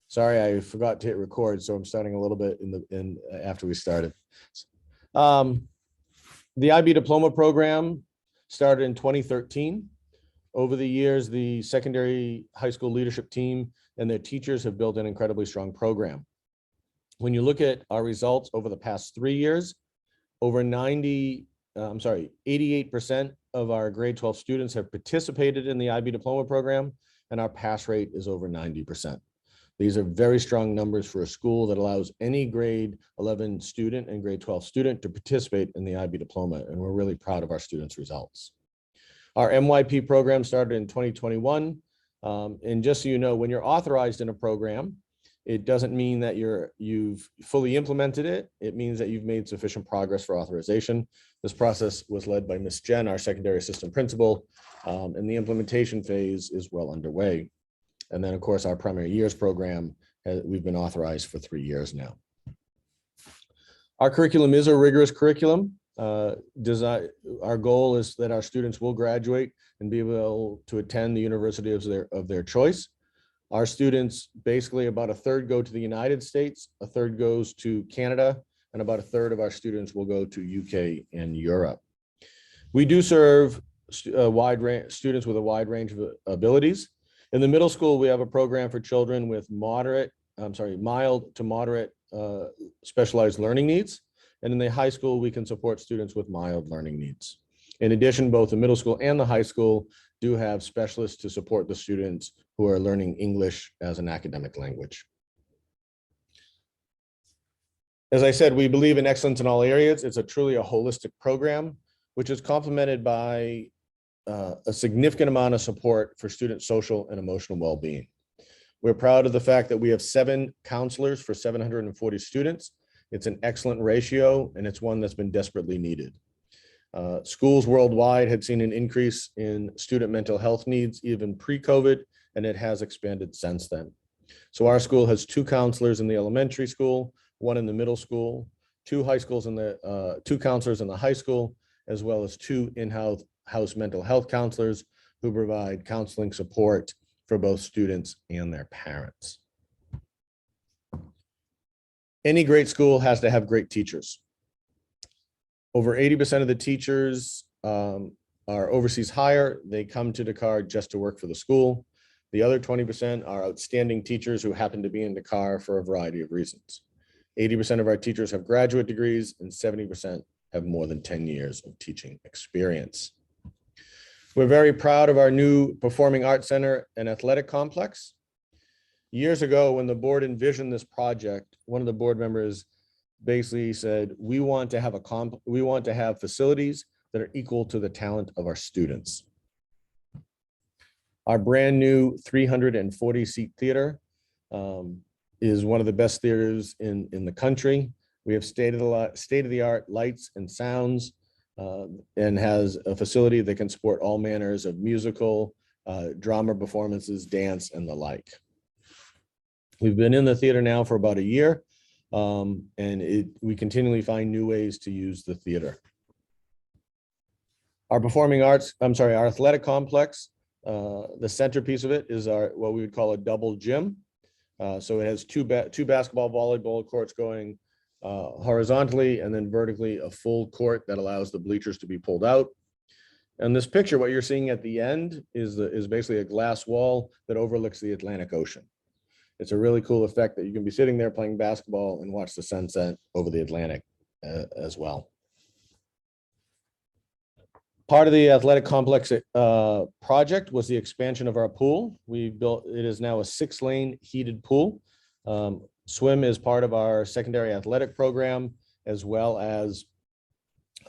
Sorry, I forgot to hit record, so I'm starting a little bit after we started. The IB Diploma Program started in 2013. Over the years, the secondary high school leadership team and their teachers have built an incredibly strong program. When you look at our results over the past 3 years, over 88% of our grade 12 students have participated in the IB Diploma Program, and our pass rate is over 90%. These are very strong numbers for a school that allows any grade 11 student and grade 12 student to participate in the IB Diploma, and we're really proud of our students' results. Our MYP program started in 2021, and just so you know, when you're authorized in a program, it doesn't mean that you've fully implemented it. It means that you've made sufficient progress for authorization. This process was led by Ms. Jen, our secondary assistant principal, and the implementation phase is well underway. And then, of course, our primary years program, we've been authorized for 3 years now. Our curriculum is a rigorous curriculum. Our goal is that our students will graduate and be able to attend the university of their choice. Our students, basically about a third go to the United States, a third goes to Canada, and about a third of our students will go to UK and Europe. We do serve students with a wide range of abilities. In the middle school, we have a program for children with mild to moderate specialized learning needs. And in the high school, we can support students with mild learning needs. In addition, both the middle school and the high school do have specialists to support the students who are learning English as an academic language. As I said, we believe in excellence in all areas. It's truly a holistic program, which is complemented by a significant amount of support for student social and emotional well-being. We're proud of the fact that we have 7 counselors for 740 students. It's an excellent ratio, and it's one that's been desperately needed. Schools worldwide had seen an increase in student mental health needs even pre-COVID, and it has expanded since then. So our school has 2 counselors in the elementary school, 1 in the middle school, 2 counselors in the high school, as well as 2 in-house mental health counselors who provide counseling support for both students and their parents. Any great school has to have great teachers. Over 80% of the teachers are overseas hire. They come to Dakar just to work for the school. The other 20% are outstanding teachers who happen to be in Dakar for a variety of reasons. 80% of our teachers have graduate degrees, and 70% have more than 10 years of teaching experience. We're very proud of our new Performing Arts Center and Athletic Complex. Years ago, when the board envisioned this project, one of the board members basically said, we want to have facilities that are equal to the talent of our students. Our brand new 340-seat theater is one of the best theaters in the country. We have state-of-the-art lights and sounds, and has a facility that can support all manners of musical, drama performances, dance, and the like. We've been in the theater now for about a year, and we continually find new ways to use the theater. Our athletic complex, the centerpiece of it is what we would call a double gym. So it has two basketball, volleyball courts going horizontally, and then vertically a full court that allows the bleachers to be pulled out. And this picture, what you're seeing at the end is basically a glass wall that overlooks the Atlantic Ocean. It's a really cool effect that you can be sitting there playing basketball and watch the sunset over the Atlantic as well. Part of the athletic complex project was the expansion of our pool. It is now a 6-lane heated pool. Swim is part of our secondary athletic program, as well as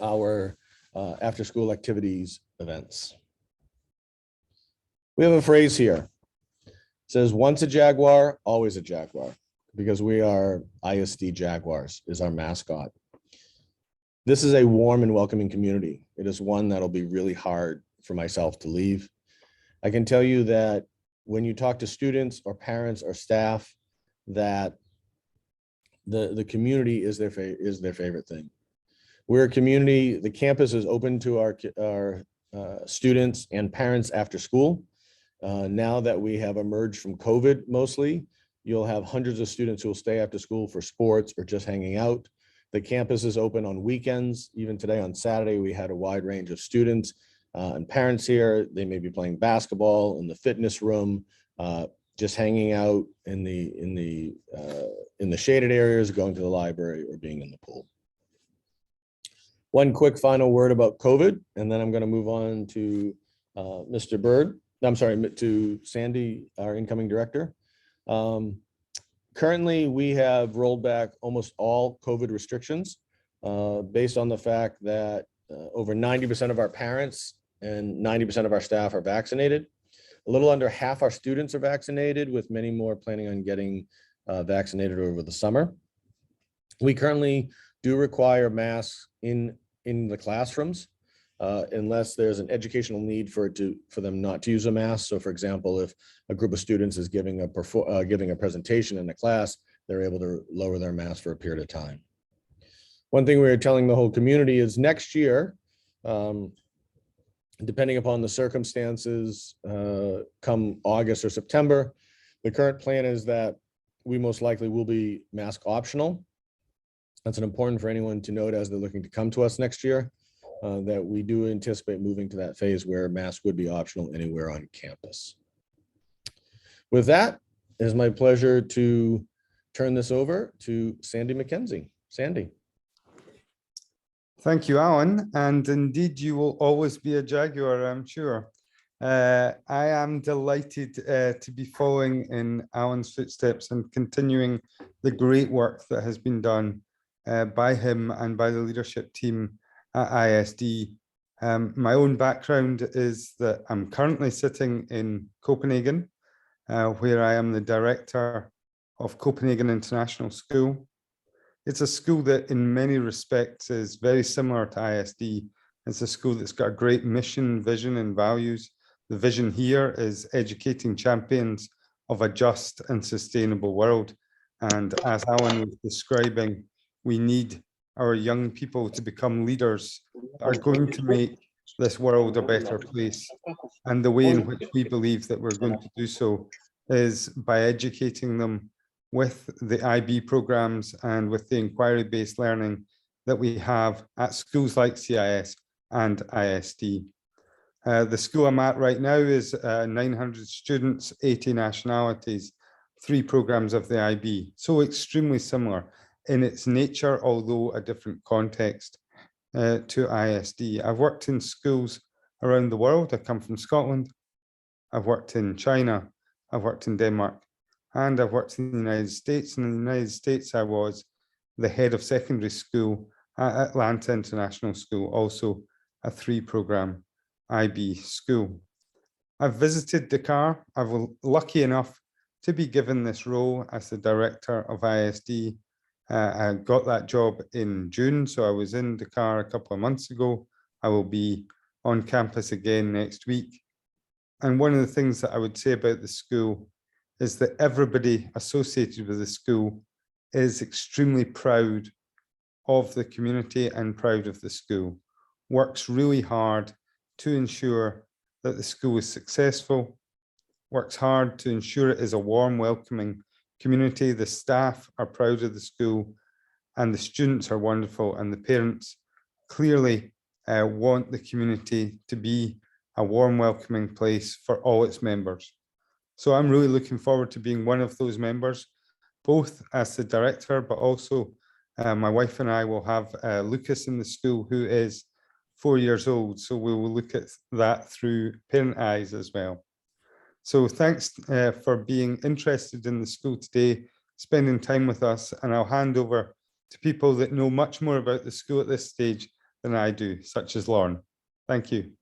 our after-school activities events. We have a phrase here. It says, once a Jaguar, always a Jaguar, because we are ISD Jaguars is our mascot. This is a warm and welcoming community. It is one that'll be really hard for myself to leave. I can tell you that when you talk to students or parents or staff, that the community is their favorite thing. We're a community. The campus is open to our students and parents after school. Now that we have emerged from COVID mostly, You'll have hundreds of students who will stay after school for sports or just hanging out. The campus is open on weekends. Even today on Saturday, we had a wide range of students and parents here. They may be playing basketball in the fitness room, just hanging out in the shaded areas, going to the library, or being in the pool. One quick final word about COVID, and then I'm going to move on to Mr. Bird. I'm sorry, to Sandy, our incoming director. Currently, we have rolled back almost all COVID restrictions based on the fact that over 90% of our parents and 90% of our staff are vaccinated. A little under half our students are vaccinated, with many more planning on getting vaccinated over the summer. We currently do require masks in the classrooms unless there's an educational need for them not to use a mask. So, for example, if a group of students is giving a presentation in a class, they're able to lower their mask for a period of time. One thing we are telling the whole community is next year, depending upon the circumstances, come August or September, the current plan is that we most likely will be mask optional. That's important for anyone to note as they're looking to come to us next year, that we do anticipate moving to that phase where masks would be optional anywhere on campus. With that, it is my pleasure to turn this over to Sandy Mackenzie. Sandy. Thank you, Alan. And indeed, you will always be a Jaguar, I'm sure. I am delighted to be following in Alan's footsteps and continuing the great work that has been done by him and by the leadership team at ISD. My own background is that I'm currently sitting in Copenhagen, where I am the director of Copenhagen International School. It's a school that in many respects is very similar to ISD. It's a school that's got a great mission, vision, and values. The vision here is educating champions of a just and sustainable world. And as Alan was describing, we need our young people to become leaders that are going to make this world a better place. And the way in which we believe that we're going to do so is by educating them with the IB programs and with the inquiry-based learning that we have at schools like CIS and ISD. The school I'm at right now is 900 students, 80 nationalities, 3 programs of the IB. So extremely similar in its nature, although a different context to ISD. I've worked in schools around the world. I come from Scotland. I've worked in China. I've worked in Denmark. And I've worked in the United States. And in the United States, I was the head of secondary school at Atlanta International School, also a 3-program IB school. I've visited Dakar. I was lucky enough to be given this role as the director of ISD. I got that job in June, so I was in Dakar a couple of months ago. I will be on campus again next week. And one of the things that I would say about the school is that everybody associated with the school is extremely proud of the community and proud of the school, works really hard to ensure that the school is successful, works hard to ensure it is a warm, welcoming community. The staff are proud of the school and the students are wonderful, and the parents clearly want the community to be a warm, welcoming place for all its members. So I'm really looking forward to being one of those members, both as the director, but also my wife and I will have Lucas in the school, who is 4 years old. So we will look at that through parent eyes as well. So thanks for being interested in the school today, spending time with us, and I'll hand over to people that know much more about the school at this stage than I do, such as Lorne. Thank you.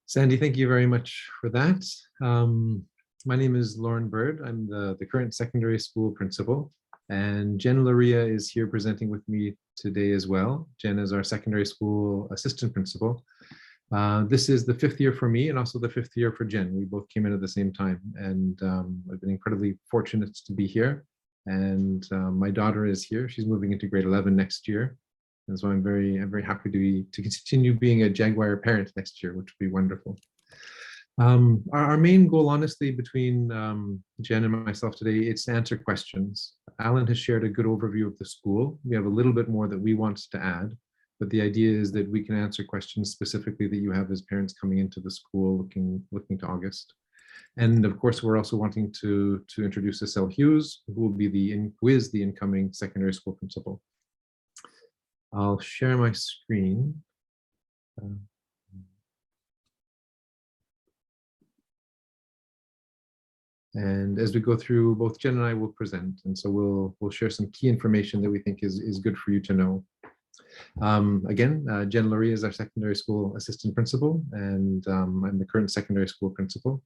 Sandy, thank you very much for that. My name is Lorne Bird. I'm the current secondary school principal, and Jen Laria is here presenting with me today as well. Jen is our secondary school assistant principal. This is the 5th year for me and also the 5th year for Jen. We both came in at the same time, and I've been incredibly fortunate to be here. And my daughter is here. She's moving into grade 11 next year. And so I'm very happy to continue being a Jaguar parent next year, which would be wonderful. Our main goal, honestly, between Jen and myself today, it's to answer questions. Alan has shared a good overview of the school. We have a little bit more that we want to add, but the idea is that we can answer questions specifically that you have as parents coming into the school looking to August. And of course, we're also wanting to introduce Estelle Hughes, who is the incoming secondary school principal. I'll share my screen. And as we go through, both Jen and I will present. And so we'll share some key information that we think is good for you to know. Again, Jen Lurie is our secondary school assistant principal, and I'm the current secondary school principal.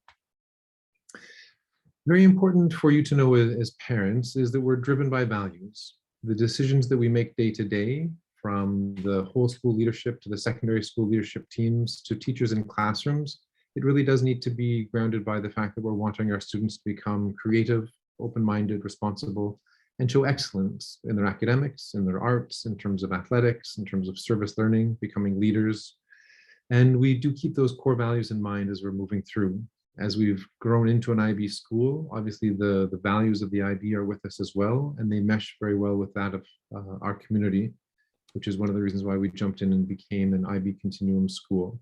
Very important for you to know as parents is that we're driven by values. The decisions that we make day to day, from the whole school leadership to the secondary school leadership teams to teachers in classrooms, it really does need to be grounded by the fact that we're wanting our students to become creative, open-minded, responsible, and show excellence in their academics, in their arts, in terms of athletics, in terms of service learning, becoming leaders. And we do keep those core values in mind as we're moving through. As we've grown into an IB school, obviously the values of the IB are with us as well, and they mesh very well with that of our community, which is one of the reasons why we jumped in and became an IB Continuum school.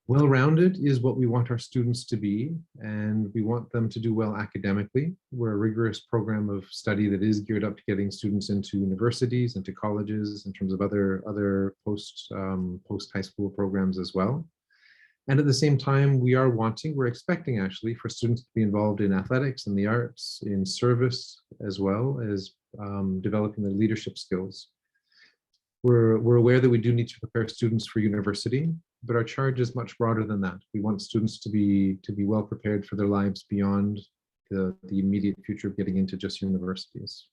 Well-rounded is what we want our students to be, and we want them to do well academically. We're a rigorous program of study that is geared up to getting students into universities, into colleges, in terms of other post-high school programs as well. And at the same time, we're expecting actually for students to be involved in athletics and the arts, in service, as well as developing their leadership skills. We're aware that we do need to prepare students for university, but our charge is much broader than that. We want students to be well prepared for their lives beyond the immediate future of getting into just universities.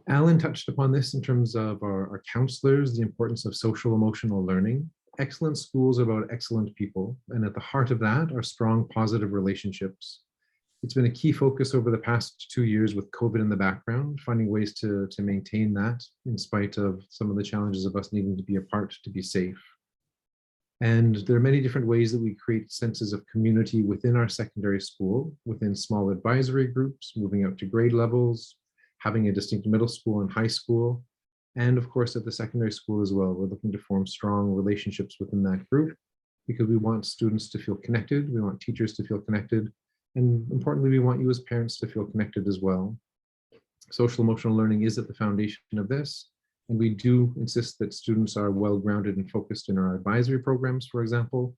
Alan touched upon this in terms of our counselors, the importance of social emotional learning. Excellent schools are about excellent people, and at the heart of that are strong, positive relationships. It's been a key focus over the past 2 years with COVID in the background, finding ways to maintain that in spite of some of the challenges of us needing to be apart to be safe. And there are many different ways that we create senses of community within our secondary school, within small advisory groups, moving out to grade levels, having a distinct middle school and high school, and of course at the secondary school as well. We're looking to form strong relationships within that group because we want students to feel connected, we want teachers to feel connected, and importantly, we want you as parents to feel connected as well. Social emotional learning is at the foundation of this, and we do insist that students are well-grounded and focused in our advisory programs, for example,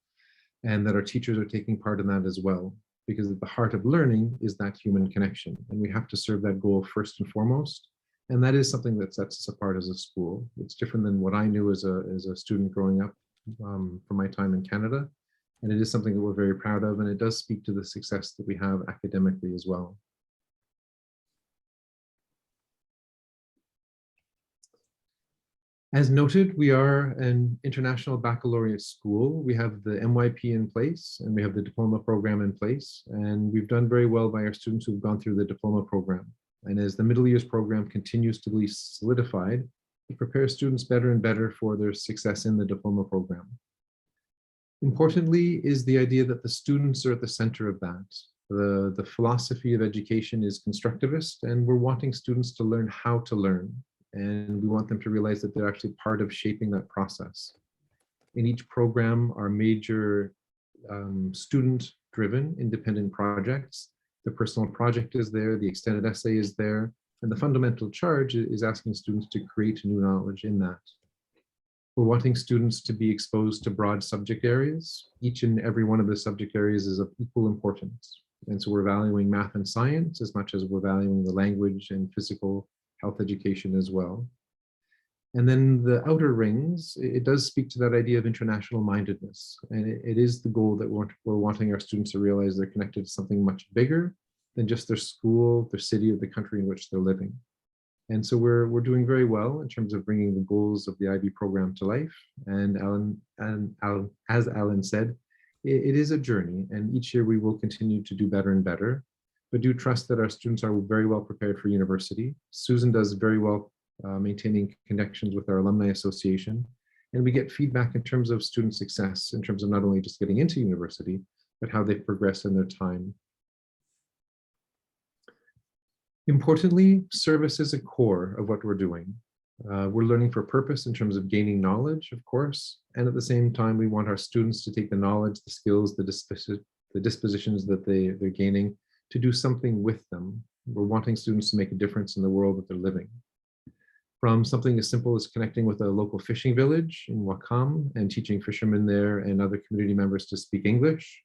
and that our teachers are taking part in that as well. Because at the heart of learning is that human connection, and we have to serve that goal first and foremost. And that is something that sets us apart as a school. It's different than what I knew as a student growing up from my time in Canada. And it is something that we're very proud of, and it does speak to the success that we have academically as well. As noted, we are an international baccalaureate school. We have the MYP in place, and we have the diploma program in place, and we've done very well by our students who've gone through the diploma program. And as the middle years program continues to be solidified, it prepares students better and better for their success in the diploma program. Importantly is the idea that the students are at the center of that. The philosophy of education is constructivist, and we're wanting students to learn how to learn. And we want them to realize that they're actually part of shaping that process. In each program are major student-driven independent projects. The personal project is there, the extended essay is there, and the fundamental charge is asking students to create new knowledge in that. We're wanting students to be exposed to broad subject areas. Each and every one of the subject areas is of equal importance. And so we're valuing math and science as much as we're valuing the language and physical health education as well. And then the outer rings, it does speak to that idea of international mindedness. And it is the goal that we're wanting our students to realize they're connected to something much bigger than just their school, their city, or the country in which they're living. And so we're doing very well in terms of bringing the goals of the IB program to life. And as Alan said, it is a journey, and each year we will continue to do better and better. But do trust that our students are very well prepared for university. Susan does very well maintaining connections with our alumni association. And we get feedback in terms of student success, in terms of not only just getting into university, but how they progress in their time. Importantly, service is a core of what we're doing. We're learning for purpose in terms of gaining knowledge, of course, and at the same time, we want our students to take the knowledge, the skills, the dispositions that they're gaining to do something with them. We're wanting students to make a difference in the world that they're living. From something as simple as connecting with a local fishing village in Wakam and teaching fishermen there and other community members to speak English,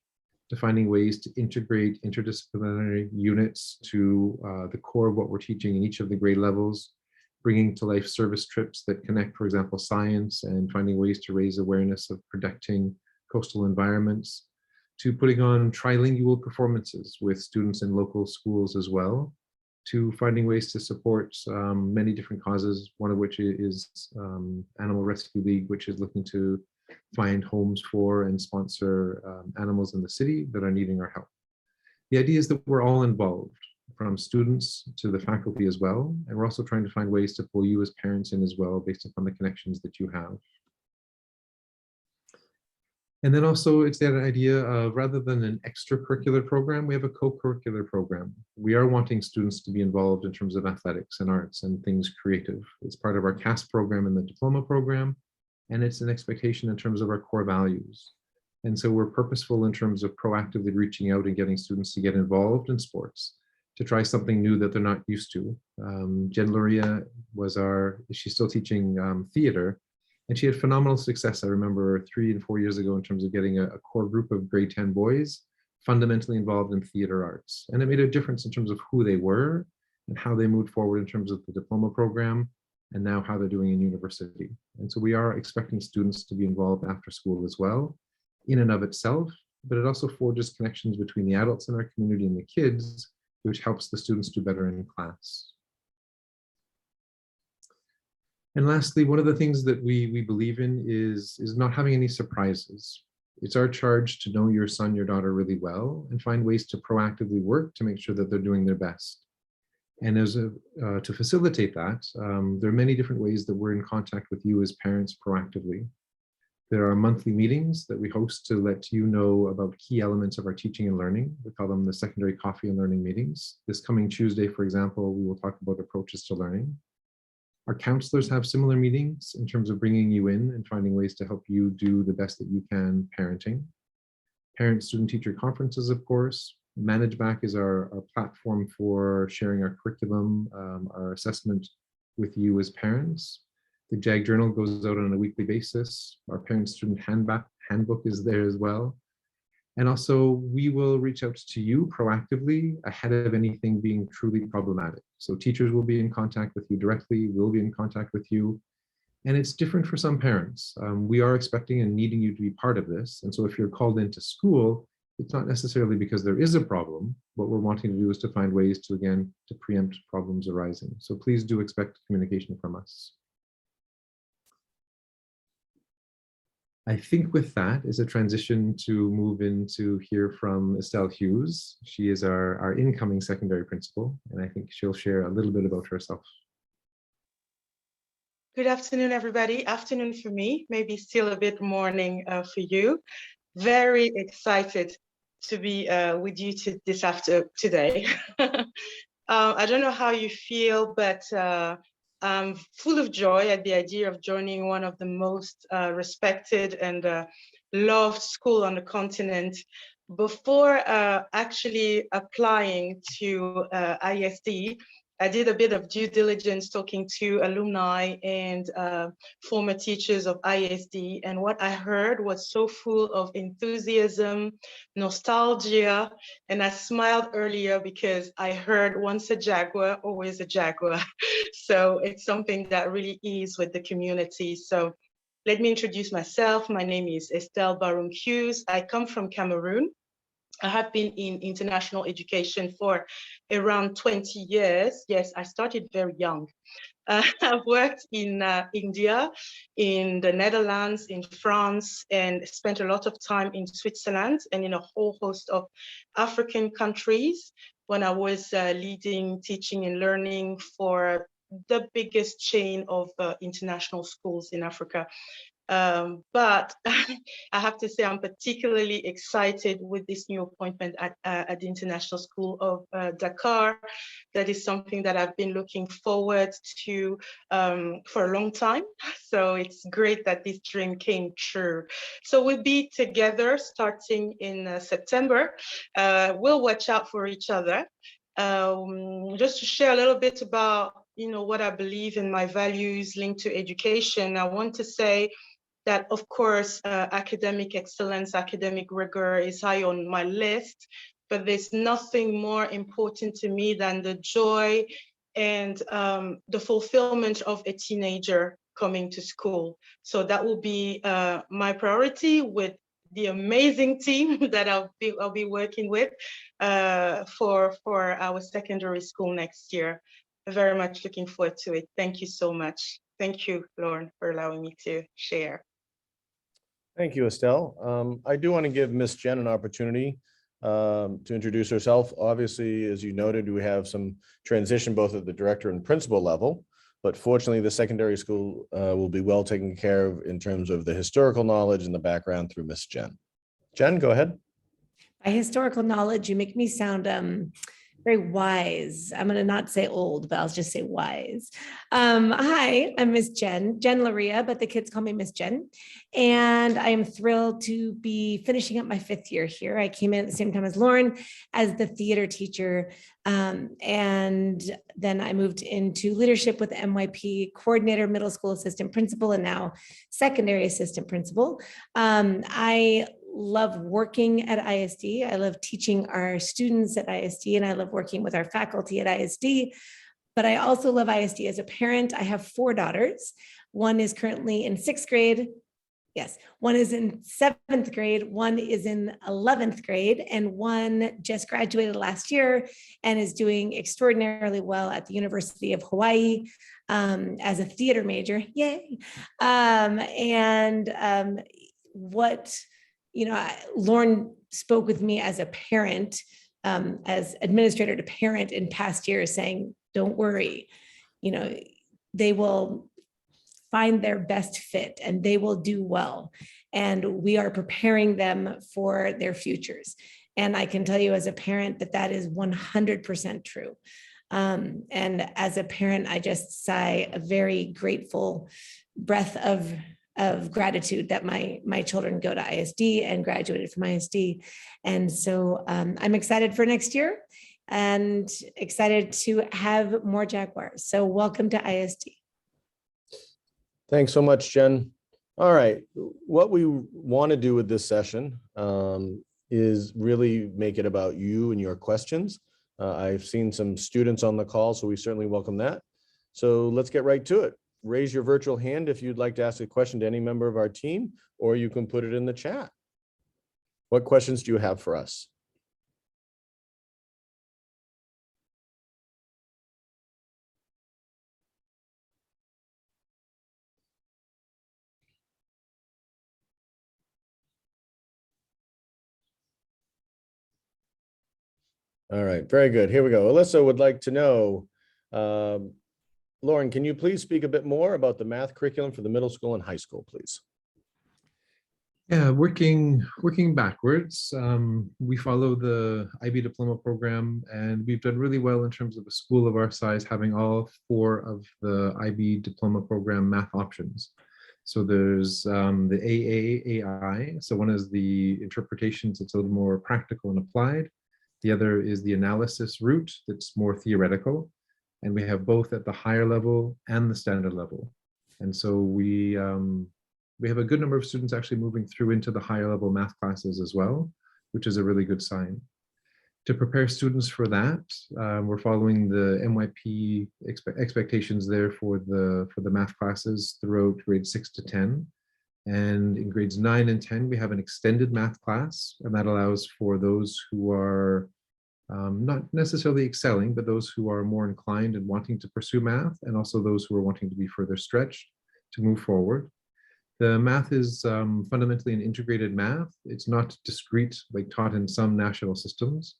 to finding ways to integrate interdisciplinary units to the core of what we're teaching in each of the grade levels, bringing to life service trips that connect, for example, science and finding ways to raise awareness of protecting coastal environments, to putting on trilingual performances with students in local schools as well, to finding ways to support many different causes, one of which is Animal Rescue League, which is looking to find homes for and sponsor animals in the city that are needing our help. The idea is that we're all involved, from students to the faculty as well, and we're also trying to find ways to pull you as parents in as well, based upon the connections that you have. And then also it's that idea of, rather than an extracurricular program, we have a co-curricular program. We are wanting students to be involved in terms of athletics and arts and things creative. It's part of our CAST program and the diploma program, and it's an expectation in terms of our core values. And so we're purposeful in terms of proactively reaching out and getting students to get involved in sports, to try something new that they're not used to. Jen Luria she's still teaching theater, and she had phenomenal success. I remember 3 and 4 years ago in terms of getting a core group of grade 10 boys fundamentally involved in theater arts. And it made a difference in terms of who they were and how they moved forward in terms of the diploma program and now how they're doing in university. And so we are expecting students to be involved after school as well, in and of itself, but it also forges connections between the adults in our community and the kids, which helps the students do better in class. And lastly, one of the things that we believe in is not having any surprises. It's our charge to know your son, your daughter really well and find ways to proactively work to make sure that they're doing their best. And to facilitate that, there are many different ways that we're in contact with you as parents proactively. There are monthly meetings that we host to let you know about key elements of our teaching and learning. We call them the Secondary Coffee and Learning Meetings. This coming Tuesday, for example, we will talk about approaches to learning. Our counselors have similar meetings in terms of bringing you in and finding ways to help you do the best that you can parenting. Parent-student teacher conferences, of course. Manage Back is our platform for sharing our curriculum, our assessment with you as parents. The JAG Journal goes out on a weekly basis. Our parent-student handbook is there as well. And also, we will reach out to you proactively ahead of anything being truly problematic. So teachers will be in contact with you directly, we'll be in contact with you. And it's different for some parents. We are expecting and needing you to be part of this. And so if you're called into school, it's not necessarily because there is a problem. What we're wanting to do is to find ways to, again, to preempt problems arising. So please do expect communication from us. I think with that is a transition to move into hear from Estelle Hughes. She is our incoming secondary principal, and I think she'll share a little bit about herself. Good afternoon, everybody. Afternoon for me, maybe still a bit morning for you. Very excited to be with you today. I don't know how you feel, but I'm full of joy at the idea of joining one of the most respected and loved school on the continent. Before actually applying to ISD, I did a bit of due diligence talking to alumni and former teachers of ISD, and what I heard was so full of enthusiasm, nostalgia, and I smiled earlier because I heard once a Jaguar, always a Jaguar. So it's something that really is with the community. So let me introduce myself. My name is Estelle Hughes. I come from Cameroon. I have been in international education for around 20 years. Yes, I started very young. I've worked in India, in the Netherlands, in France, and spent a lot of time in Switzerland and in a whole host of African countries when I was leading teaching and learning for the biggest chain of international schools in Africa. But I have to say I'm particularly excited with this new appointment at the International School of Dakar. That is something that I've been looking forward to for a long time. So it's great that this dream came true. So we'll be together starting in September. We'll watch out for each other. Just to share a little bit about, what I believe in, my values linked to education, I want to say that, of course, academic excellence, academic rigor is high on my list, but there's nothing more important to me than the joy and the fulfillment of a teenager coming to school. So that will be my priority, with the amazing team that I'll be working with for our secondary school next year. Very much looking forward to it. Thank you so much. Thank you, Lorne, for allowing me to share. Thank you, Estelle. I do want to give Miss Jen an opportunity to introduce herself. Obviously, as you noted, we have some transition both at the director and principal level, but fortunately the secondary school will be well taken care of in terms of the historical knowledge and the background through Miss Jen. Jen, go ahead. By historical knowledge, you make me sound very wise. I'm going to not say old, but I'll just say wise. Hi, I'm Miss Jen Laria, but the kids call me Miss Jen. And I am thrilled to be finishing up my 5th year here. I came in at the same time as Lorne as the theater teacher. And then I moved into leadership with MYP coordinator, middle school assistant principal, and now secondary assistant principal. I love working at ISD. I love teaching our students at ISD, and I love working with our faculty at ISD. But I also love ISD as a parent. I have 4 daughters. One is currently in 6th grade. Yes, one is in 7th grade, one is in 11th grade, and one just graduated last year and is doing extraordinarily well at the University of Hawaii as a theater major. Yay. Lorne spoke with me as a parent, as administrator to parent in past years, saying, don't worry, they will find their best fit and they will do well. And we are preparing them for their futures. And I can tell you as a parent that is 100% true. And as a parent, I just sigh a very grateful breath of gratitude that my children go to ISD and graduated from ISD. And so I'm excited for next year and excited to have more Jaguars. So welcome to ISD. Thanks so much, Jen. All right, what we want to do with this session is really make it about you and your questions. I've seen some students on the call, so we certainly welcome that. So let's get right to it. Raise your virtual hand if you'd like to ask a question to any member of our team, or you can put it in the chat. What questions do you have for us? All right, very good. Here we go. Alyssa would like to know, Lorne, can you please speak a bit more about the math curriculum for the middle school and high school, please? Yeah, working backwards. We follow the IB diploma program, and we've done really well in terms of a school of our size having all 4 of the IB diploma program math options. So there's the AI. So one is the interpretations, it's a little more practical and applied. The other is the analysis route that's more theoretical. And we have both at the higher level and the standard level. And so we have a good number of students actually moving through into the higher level math classes as well, which is a really good sign. To prepare students for that, we're following the MYP expectations there for the math classes throughout grades 6 to 10. And in grades 9 and 10, we have an extended math class, and that allows for those who are not necessarily excelling, but those who are more inclined and wanting to pursue math, and also those who are wanting to be further stretched to move forward. The math is fundamentally an integrated math. It's not discrete like taught in some national systems.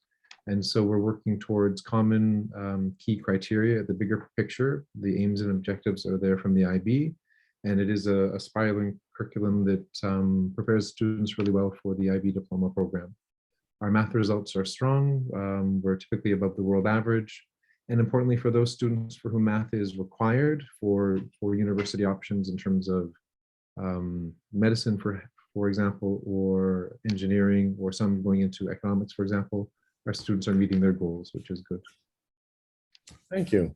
And so we're working towards common key criteria at the bigger picture. The aims and objectives are there from the IB, and it is a spiraling curriculum that prepares students really well for the IB diploma program. Our math results are strong. We're typically above the world average. And importantly, for those students for whom math is required for university options in terms of medicine, for example, or engineering, or some going into economics, for example, our students are meeting their goals, which is good. Thank you.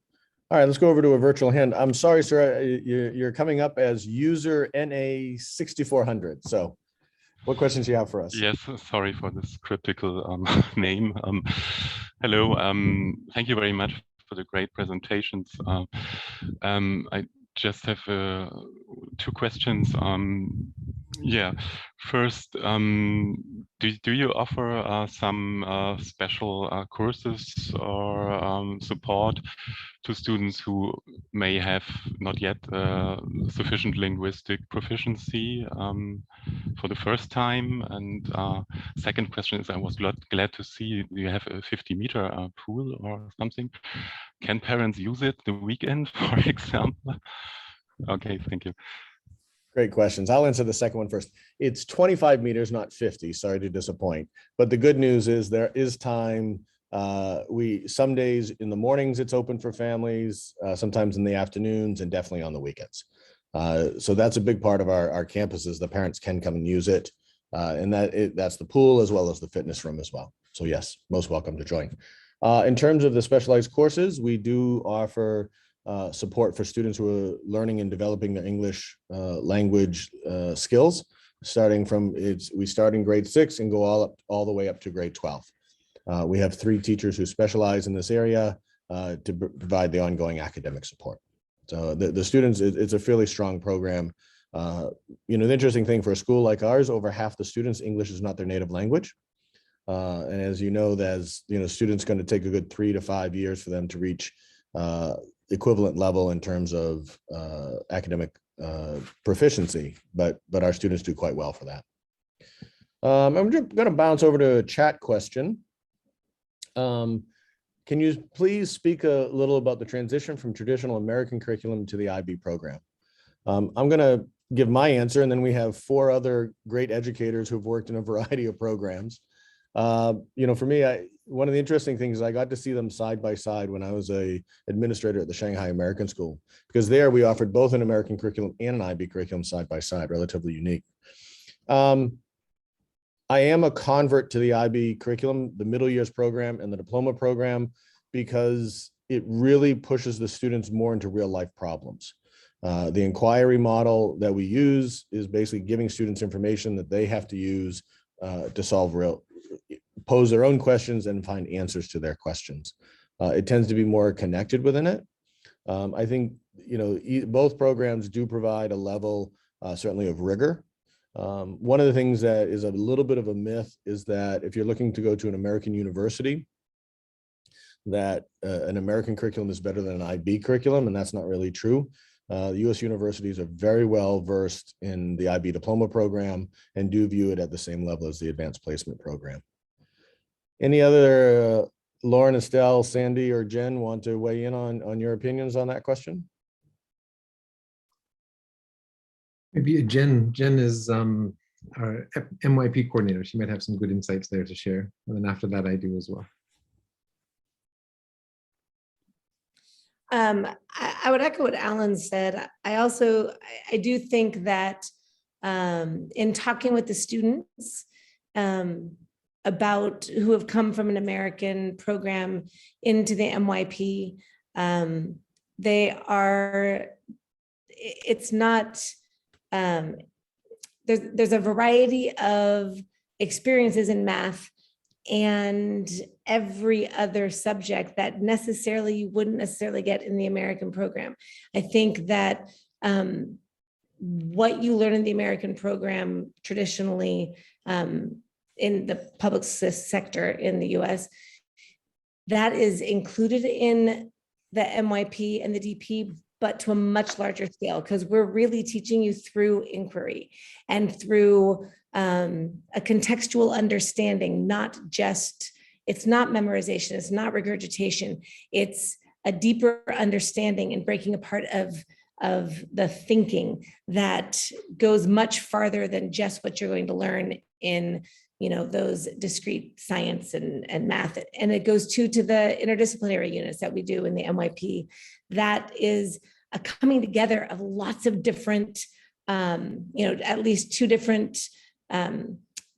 All right, let's go over to a virtual hand. I'm sorry, sir, you're coming up as user NA6400. So what questions do you have for us? Yes, sorry for this cryptical name. Hello, thank you very much for the great presentations. I just have 2 questions. Yeah, first, do you offer some special courses or support to students who may have not yet sufficient linguistic proficiency for the first time? And second question is, I was glad to see you have a 50-meter pool or something. Can parents use it the weekend, for example? Okay, thank you. Great questions. I'll answer the second one first. It's 25 meters, not 50. Sorry to disappoint. But the good news is there is time. Some days in the mornings it's open for families, sometimes in the afternoons, and definitely on the weekends. So that's a big part of our campuses. The parents can come and use it. And that's the pool as well as the fitness room as well. So yes, most welcome to join. In terms of the specialized courses, we do offer support for students who are learning and developing their English language skills. We start in grade 6 and go all the way up to grade 12. We have 3 teachers who specialize in this area to provide the ongoing academic support. So the students, it's a fairly strong program. The interesting thing for a school like ours, over half the students, English is not their native language. And as you know, students going to take a good 3 to 5 years for them to reach equivalent level in terms of academic proficiency, but our students do quite well for that. I'm just going to bounce over to a chat question. Can you please speak a little about the transition from traditional American curriculum to the IB program? I'm going to give my answer, and then we have 4 other great educators who've worked in a variety of programs. For me, one of the interesting things is I got to see them side by side when I was an administrator at the Shanghai American School, because there we offered both an American curriculum and an IB curriculum side by side, relatively unique. I am a convert to the IB curriculum, the middle years program and the diploma program, because it really pushes the students more into real life problems. The inquiry model that we use is basically giving students information that they have to use to pose their own questions and find answers to their questions. It tends to be more connected within it. I think, both programs do provide a level, certainly of rigor. One of the things that is a little bit of a myth is that if you're looking to go to an American university, that an American curriculum is better than an IB curriculum, and that's not really true. The U.S. universities are very well versed in the IB diploma program and do view it at the same level as the advanced placement program. Any other, Lauren, Estelle, Sandy, or Jen want to weigh in on your opinions on that question? Maybe Jen is our MYP coordinator. She might have some good insights there to share. And then after that, I do as well. I would echo what Alan said. I do think that in talking with the students about who have come from an American program into the MYP, there's a variety of experiences in math and every other subject that you wouldn't necessarily get in the American program. I think that what you learn in the American program traditionally in the public sector in the US, that is included in the MYP and the DP, but to a much larger scale, because we're really teaching you through inquiry and through a contextual understanding, it's not memorization, it's not regurgitation, it's a deeper understanding and breaking apart of of the thinking that goes much farther than just what you're going to learn in, those discrete science and math. And it goes to the interdisciplinary units that we do in the MYP. That is a coming together of lots of different, at least two different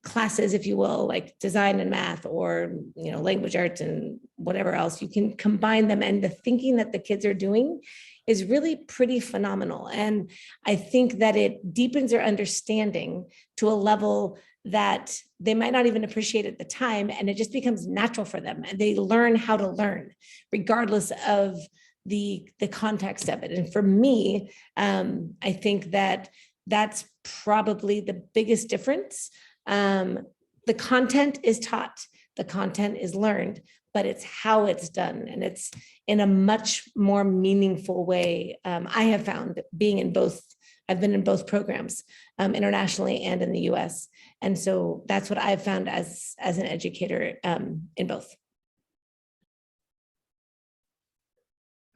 classes, if you will, like design and math, or language arts and whatever else. You can combine them, and the thinking that the kids are doing is really pretty phenomenal. And I think that it deepens their understanding to a level that they might not even appreciate at the time, and it just becomes natural for them, and they learn how to learn regardless of the context of it. And for me, I think that that's probably the biggest difference. The content is taught, the content is learned, but it's how it's done, and it's in a much more meaningful way. I have found being in both, I've been in both programs internationally and in the US. And so that's what I've found as an educator in both.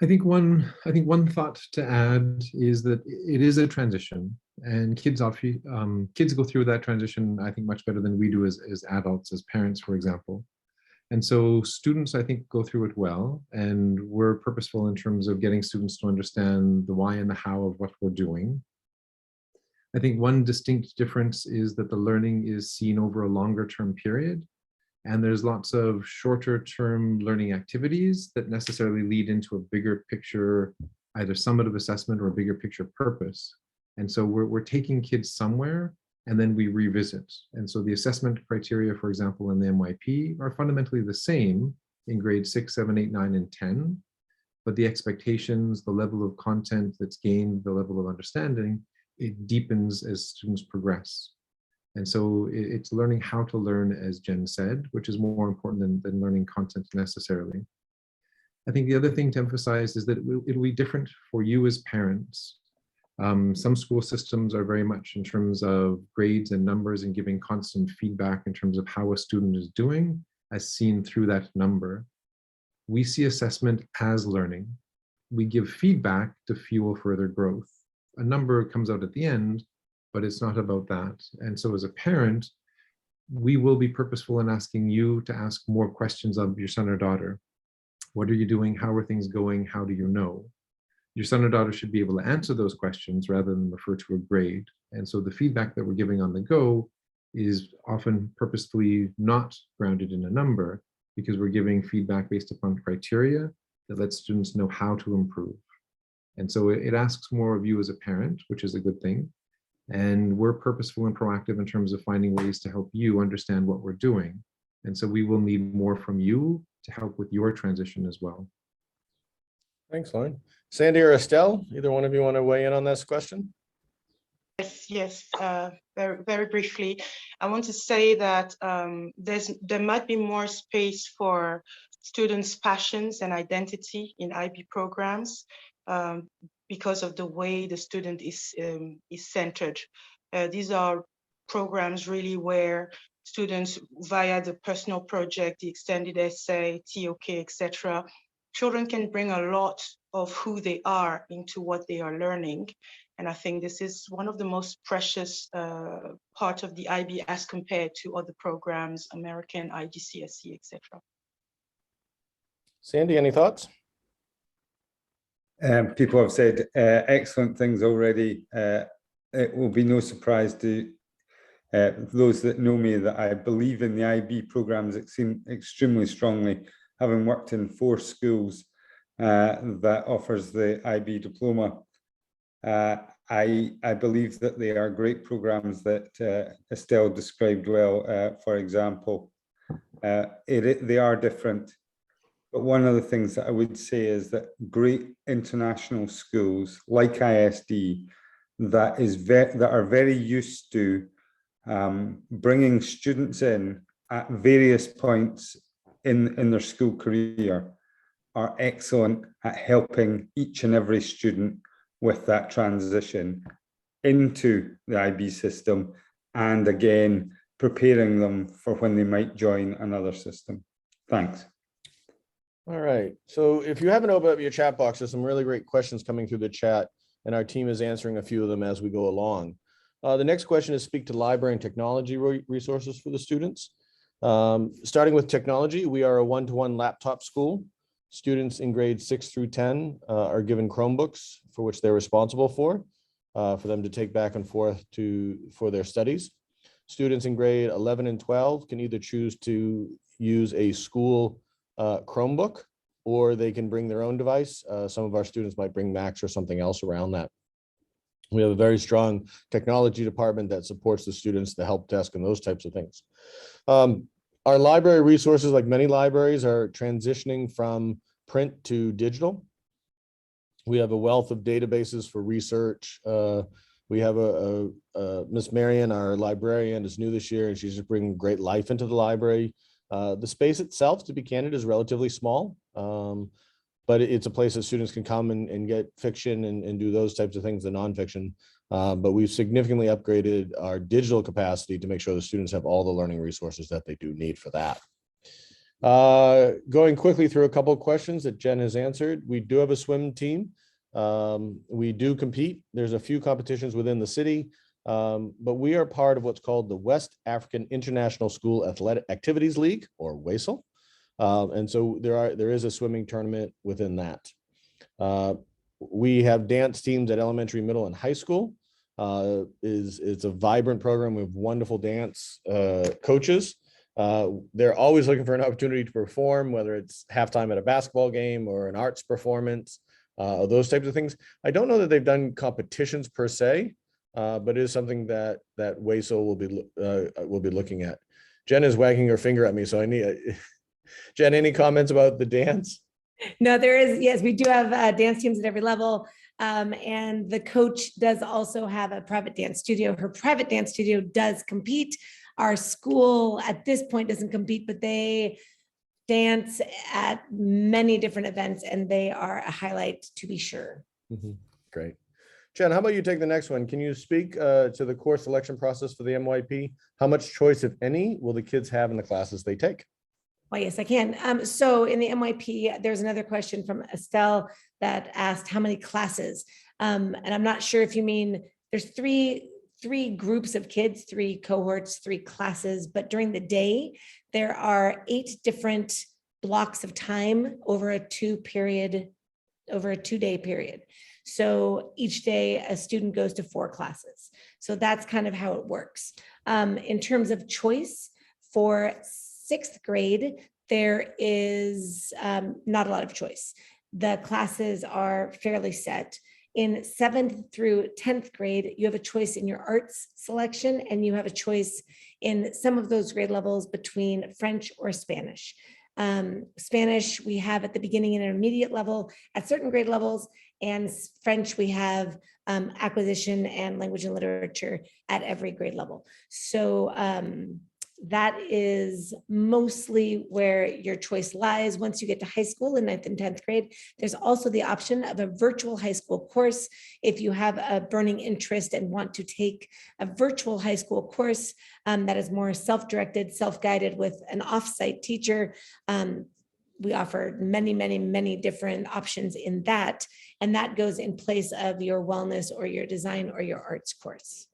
I think one thought to add is that it is a transition, and kids go through that transition, I think, much better than we do as adults, as parents, for example. And so students, I think, go through it well, and we're purposeful in terms of getting students to understand the why and the how of what we're doing. I think one distinct difference is that the learning is seen over a longer term period, and there's lots of shorter term learning activities that necessarily lead into a bigger picture, either summative assessment or a bigger picture purpose. And so we're taking kids somewhere, and then we revisit. And so the assessment criteria, for example, in the MYP are fundamentally the same in grades 6, 7, 8, 9, and 10, but the expectations, the level of content that's gained, the level of understanding, it deepens as students progress. And so it's learning how to learn, as Jen said, which is more important than learning content necessarily. I think the other thing to emphasize is that it will be different for you as parents. Some school systems are very much in terms of grades and numbers and giving constant feedback in terms of how a student is doing, as seen through that number. We see assessment as learning. We give feedback to fuel further growth. A number comes out at the end, but it's not about that. And so as a parent, we will be purposeful in asking you to ask more questions of your son or daughter. What are you doing? How are things going? How do you know? Your son or daughter should be able to answer those questions rather than refer to a grade. And so the feedback that we're giving on the go is often purposefully not grounded in a number, because we're giving feedback based upon criteria that lets students know how to improve. And so it asks more of you as a parent, which is a good thing. And we're purposeful and proactive in terms of finding ways to help you understand what we're doing. And so we will need more from you to help with your transition as well. Thanks, Lorne. Sandy or Estelle, either one of you want to weigh in on this question? Yes, very, very briefly. I want to say that there might be more space for students' passions and identity in IB programs because of the way the student is centered. These are programs really where students, via the personal project, the extended essay, TOK, etc., children can bring a lot of who they are into what they are learning. And I think this is one of the most precious part of the IB as compared to other programs, American, IGCSE, etc. Sandy, any thoughts? People have said excellent things already. It will be no surprise to those that know me that I believe in the IB programs extremely strongly, having worked in 4 schools that offers the IB diploma. I believe that they are great programs that Estelle described well. For example, they are different. But one of the things that I would say is that great international schools like ISD that are very used to bringing students in at various points in their school career are excellent at helping each and every student with that transition into the IB system, and again, preparing them for when they might join another system. Thanks. All right. So if you haven't opened up your chat box, there's some really great questions coming through the chat. and our team is answering a few of them as we go along. The next question is speak to library and technology resources for the students. Starting with technology, we are a one-to-one laptop school. Students in grades 6 through 10 are given Chromebooks for which they're responsible for them to take back and forth for their studies. Students in grade 11 and 12 can either choose to use a school Chromebook, or they can bring their own device. Some of our students might bring Macs or something else around that. We have a very strong technology department that supports the students, the help desk, and those types of things. Our library resources, like many libraries, are transitioning from print to digital. We have a wealth of databases for research. We have Miss Marion, our librarian, is new this year, and she's just bringing great life into the library. The space itself, to be candid, is relatively small, but it's a place that students can come and get fiction and do those types of things, the nonfiction. But we've significantly upgraded our digital capacity to make sure the students have all the learning resources that they do need for that. Going quickly through a couple of questions that Jen has answered. We do have a swim team. We do compete. There's a few competitions within the city, but we are part of what's called the West African International School Athletic Activities League, or WASL. And so there is a swimming tournament within that. We have dance teams at elementary, middle, and high school. It's a vibrant program. We have wonderful dance coaches. They're always looking for an opportunity to perform, whether it's halftime at a basketball game or an arts performance, those types of things. I don't know that they've done competitions per se, but it is something that WASL will be looking at. Jen is wagging her finger at me, so I need Jen, any comments about the dance? No, there is. Yes, we do have dance teams at every level. And the coach does also have a private dance studio. Her private dance studio does compete. Our school at this point doesn't compete, but they dance at many different events, and they are a highlight to be sure. Mm-hmm. Great. Jen, how about you take the next one? Can you speak to the course selection process for the MYP? How much choice, if any, will the kids have in the classes they take? Well, yes, I can. So in the MYP, there's another question from Estelle that asked how many classes. And I'm not sure if you mean there's three groups of kids, 3 cohorts, 3 classes, but during the day, there are 8 different blocks of time over a 2-day period. So each day a student goes to 4 classes. So that's kind of how it works. In terms of choice for 6th grade, there is not a lot of choice. The classes are fairly set. In 7th through 10th grade, you have a choice in your arts selection, and you have a choice in some of those grade levels between French or Spanish. Spanish we have at the beginning and intermediate level at certain grade levels, and French we have acquisition and language and literature at every grade level. So that is mostly where your choice lies. Once you get to high school in 9th and 10th grade, there's also the option of a virtual high school course. If you have a burning interest and want to take a virtual high school course that is more self-directed, self-guided with an off-site teacher, we offer many different options in that. And that goes in place of your wellness or your design or your arts course.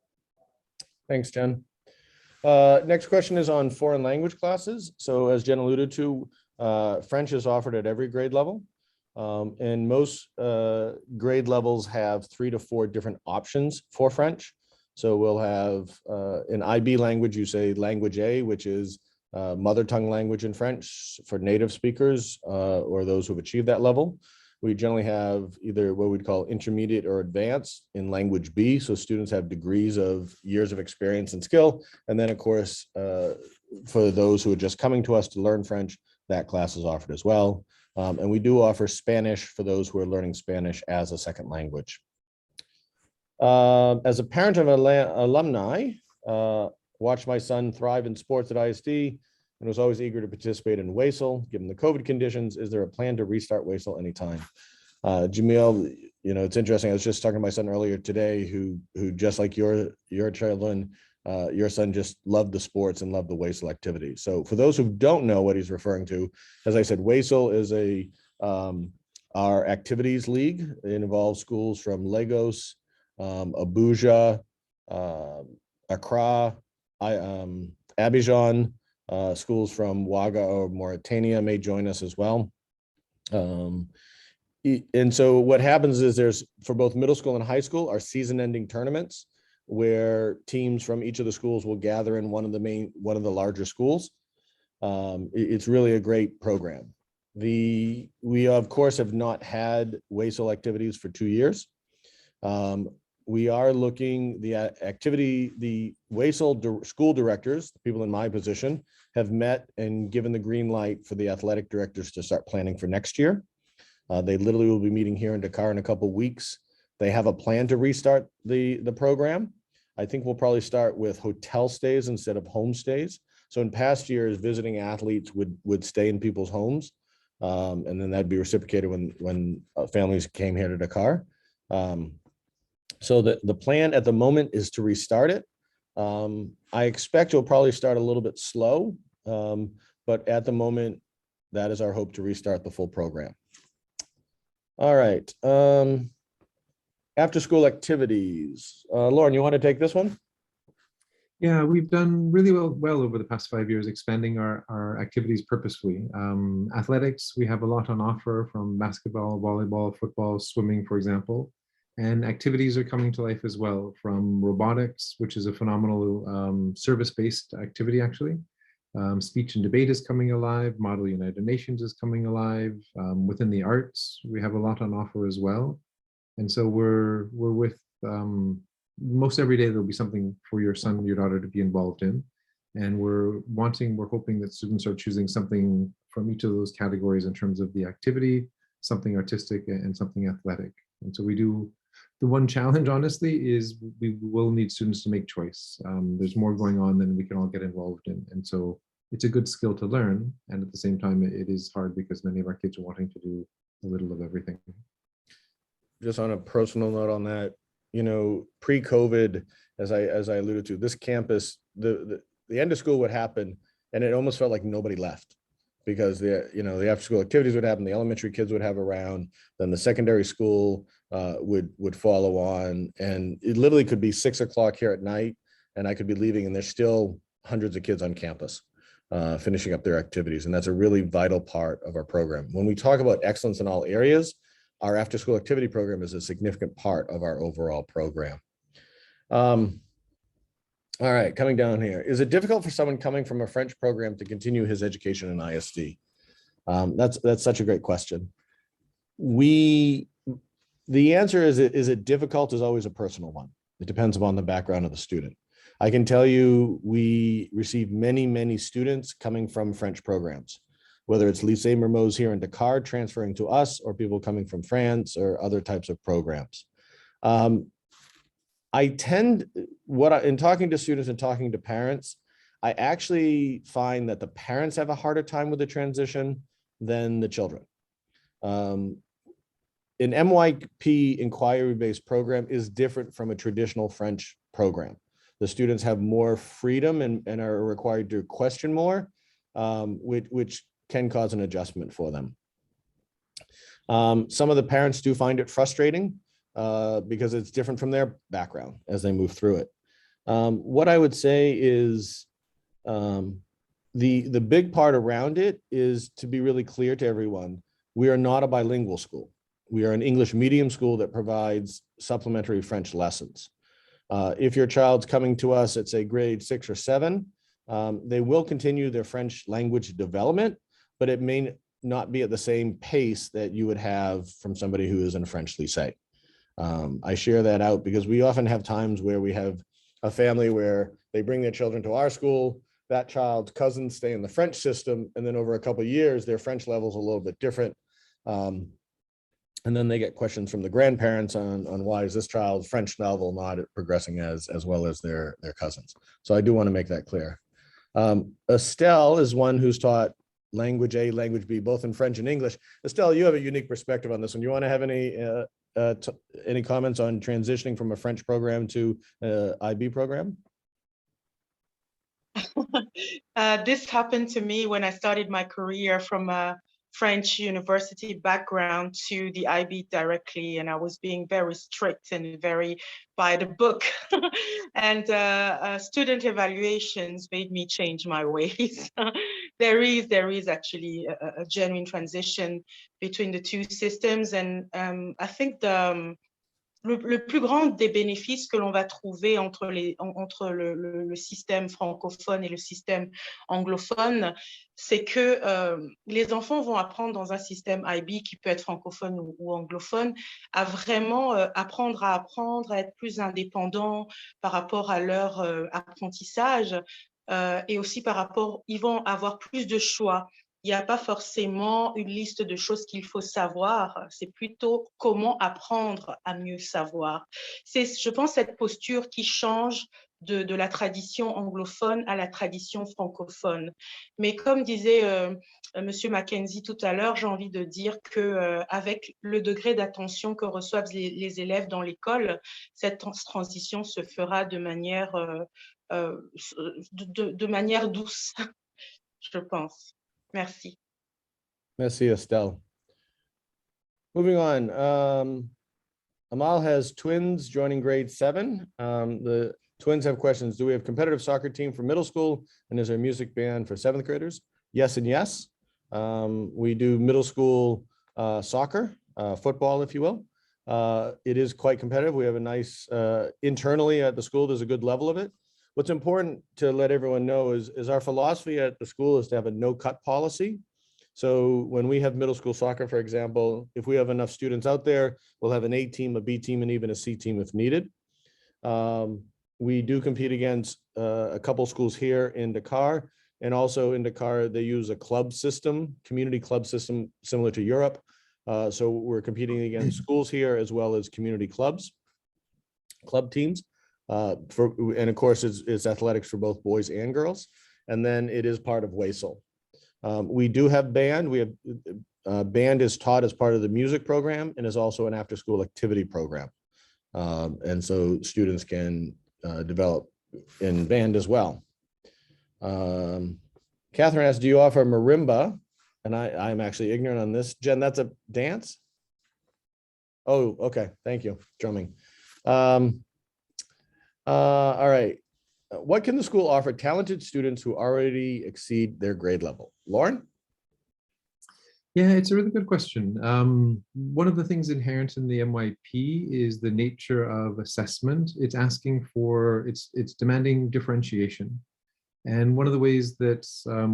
Thanks, Jen. Next question is on foreign language classes. So as Jen alluded to, French is offered at every grade level. And most grade levels have 3 to 4 different options for French. So we'll have in IB language, you say language A, which is mother tongue language in French for native speakers or those who've achieved that level. We generally have either what we'd call intermediate or advanced in language B. So students have degrees of years of experience and skill. And then of course, for those who are just coming to us to learn French, that class is offered as well. And we do offer Spanish for those who are learning Spanish as a second language. As a parent of alumni, watched my son thrive in sports at ISD and was always eager to participate in WASL. Given the COVID conditions, is there a plan to restart WASL anytime? Jamil, you know, it's interesting. I was just talking to my son earlier today, who just like your children, your son just loved the sports and loved the WASL activity. So for those who don't know what he's referring to, as I said, WASL is a our activities league. It involves schools from Lagos, Abuja, Accra, Abidjan, schools from Ouaga or Mauritania may join us as well. And so what happens is there's, for both middle school and high school, our season-ending tournaments where teams from each of the schools will gather in one of the larger schools. It's really a great program. We of course have not had WASL activities for 2 years. We are looking, the WASL school directors, the people in my position, have met and given the green light for the athletic directors to start planning for next year. They literally will be meeting here in Dakar in a couple of weeks. They have a plan to restart the program. I think we'll probably start with hotel stays instead of home stays. So in past years, visiting athletes would stay in people's homes, and then that'd be reciprocated when families came here to Dakar. So the plan at the moment is to restart it. I expect it'll probably start a little bit slow, but at the moment, that is our hope to restart the full program. All right. After school activities. Lorne, you want to take this one? Yeah, we've done really well over the past 5 years, expanding our activities purposefully. Athletics, we have a lot on offer, from basketball, volleyball, football, swimming, for example. And activities are coming to life as well, from robotics, which is a phenomenal service-based activity, actually. Speech and debate is coming alive. Model United Nations is coming alive. Within the arts, we have a lot on offer as well. And so we're with most every day there'll be something for your son or your daughter to be involved in. And we're hoping that students are choosing something from each of those categories in terms of the activity, something artistic and something athletic. And so we do, the one challenge, honestly, is we will need students to make choice. There's more going on than we can all get involved in. And so it's a good skill to learn. And at the same time, it is hard because many of our kids are wanting to do a little of everything. Just on a personal note on that, you know, pre-COVID, as I alluded to, this campus, the end of school would happen and it almost felt like nobody left, because the after school activities would happen, the elementary kids would have around, then the secondary school would follow on, and it literally could be 6 o'clock here at night and I could be leaving and there's still hundreds of kids on campus finishing up their activities. And that's a really vital part of our program. When we talk about excellence in all areas, our after school activity program is a significant part of our overall program. All right, coming down here. Is it difficult for someone coming from a French program to continue his education in ISD? That's such a great question. The answer is it difficult is always a personal one. It depends upon the background of the student. I can tell you we receive many students coming from French programs, whether it's Lycée Mermoz here in Dakar transferring to us, or people coming from France or other types of programs. In talking to students and talking to parents, I actually find that the parents have a harder time with the transition than the children. An MYP inquiry-based program is different from a traditional French program. The students have more freedom and are required to question more, which can cause an adjustment for them. Some of the parents do find it frustrating because it's different from their background as they move through it. What I would say is the big part around it is to be really clear to everyone. We are not a bilingual school. We are an English medium school that provides supplementary French lessons. If your child's coming to us at, say, grade 6 or 7, they will continue their French language development, but it may not be at the same pace that you would have from somebody who is in a French lycée. I share that out because we often have times where we have a family where they bring their children to our school, that child's cousins stay in the French system, and then over a couple of years, their French level's a little bit different. And then they get questions from the grandparents on why is this child's French level not progressing as well as their cousins. So I do want to make that clear. Estelle is one who's taught language A, language B, both in French and English. Estelle, you have a unique perspective on this one. You want to have any comments on transitioning from a French program to IB program? This happened to me when I started my career from French university background to the IB directly, and I was being very strict and very by the book. And student evaluations made me change my ways. There is actually a genuine transition between the two systems, and I think le plus grand des bénéfices que l'on va trouver entre le système francophone et le système anglophone, c'est que les enfants vont apprendre dans un système IB qui peut être francophone ou anglophone, à vraiment apprendre, à être plus indépendants par rapport à leur apprentissage, et aussi par rapport, ils vont avoir plus de choix. Il n'y a pas forcément une liste de choses qu'il faut savoir, c'est plutôt comment apprendre à mieux savoir. C'est, je pense, cette posture qui change de la tradition anglophone à la tradition francophone. Mais comme disait Monsieur Mackenzie tout à l'heure, j'ai envie de dire que avec le degré d'attention que reçoivent les élèves dans l'école, cette transition se fera de manière douce, je pense. Merci. Merci, Estelle. Moving on. Amal has twins joining grade 7. The twins have questions. Do we have competitive soccer team for middle school? And is there a music band for 7th graders? Yes and yes. We do middle school soccer, football, if you will. It is quite competitive. We have a nice, internally at the school, there's a good level of it. What's important to let everyone know is our philosophy at the school is to have a no-cut policy. So when we have middle school soccer, for example, if we have enough students out there, we'll have an A team, a B team, and even a C team if needed. We do compete against a couple schools here in Dakar, and also in Dakar, they use a club system, community club system, similar to Europe. So we're competing against schools here as well as community clubs, club teams. And of course, it's athletics for both boys and girls. And then it is part of WASL. We do have band. We have band is taught as part of the music program and is also an after-school activity program. And so students can develop in band as well. Catherine asked, do you offer marimba? And I'm actually ignorant on this. Jen, that's a dance? Oh, okay. Thank you. Drumming. All right. What can the school offer talented students who already exceed their grade level? Lorne? Yeah, it's a really good question. One of the things inherent in the MYP is the nature of assessment. It's asking for, it's demanding differentiation. And one of the ways that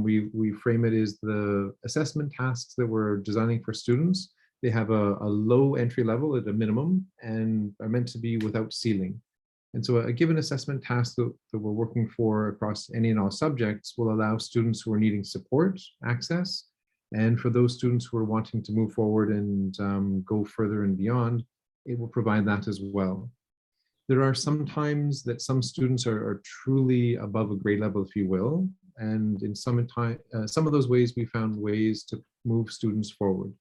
we frame it is the assessment tasks that we're designing for students. They have a low entry level at a minimum and are meant to be without ceiling. And so a given assessment task that we're working for across any and all subjects will allow students who are needing support, access, and for those students who are wanting to move forward and go further and beyond, it will provide that as well. There are some times that some students are truly above a grade level, if you will, and in some of those ways, we found ways to move students forward.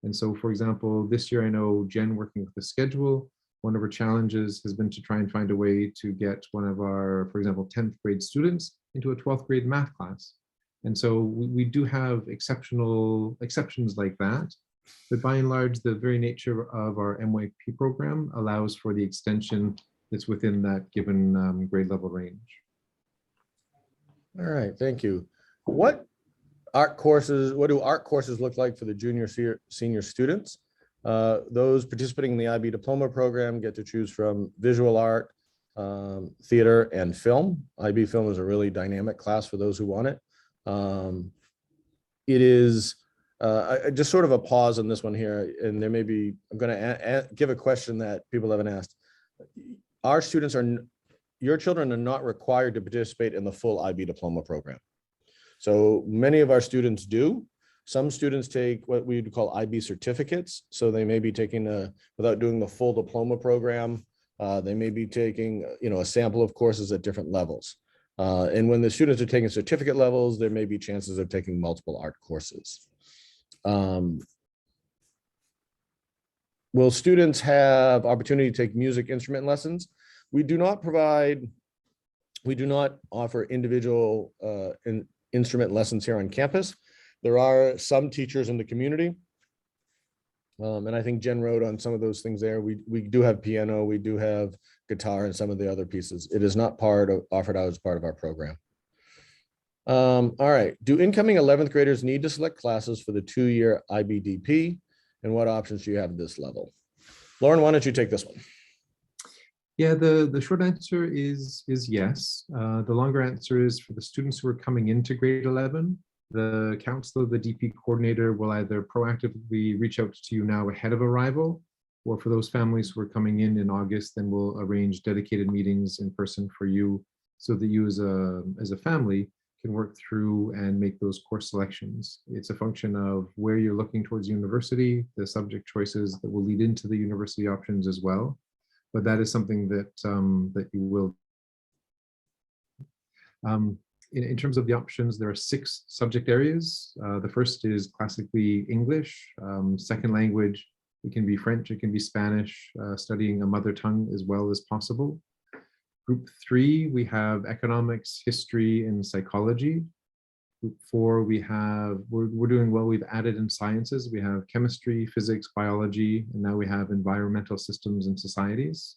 And so, for example, this year I know Jen working with the schedule, one of her challenges has been to try and find a way to get one of our, for example, 10th grade students into a 12th grade math class. And so we do have exceptions like that. But by and large, the very nature of our MYP program allows for the extension that's within that given grade level range. All right, thank you. What do art courses look like for the junior senior students? Those participating in the IB diploma program get to choose from visual art, theater, and film. IB film is a really dynamic class for those who want it. It is just sort of a pause on this one here, and there may be, I'm going to give a question that people haven't asked. Our students your children are not required to participate in the full IB diploma program. So many of our students do. Some students take what we'd call IB certificates. So they may be taking without doing the full diploma program, they may be taking, a sample of courses at different levels. And when the students are taking certificate levels, there may be chances of taking multiple art courses. Will students have opportunity to take music instrument lessons? We do not offer individual instrument lessons here on campus. There are some teachers in the community. And I think Jen wrote on some of those things there. We do have piano, we do have guitar and some of the other pieces. It is not offered out as part of our program. All right, do incoming 11th graders need to select classes for the 2-year IBDP? And what options do you have at this level? Lauren, why don't you take this one? Yeah, the short answer is yes. The longer answer is for the students who are coming into grade 11, the counselor, the DP coordinator will either proactively reach out to you now ahead of arrival, or for those families who are coming in August, then we'll arrange dedicated meetings in person for you so that you as a family can work through and make those course selections. It's a function of where you're looking towards university, the subject choices that will lead into the university options as well. But that is something that that you will. In terms of the options, there are 6 subject areas. The first is classically English. Second language, it can be French, it can be Spanish, studying a mother tongue as well as possible. Group 3, we have economics, history, and psychology. Group 4, we're doing well. We've added in sciences. We have chemistry, physics, biology, and now we have environmental systems and societies.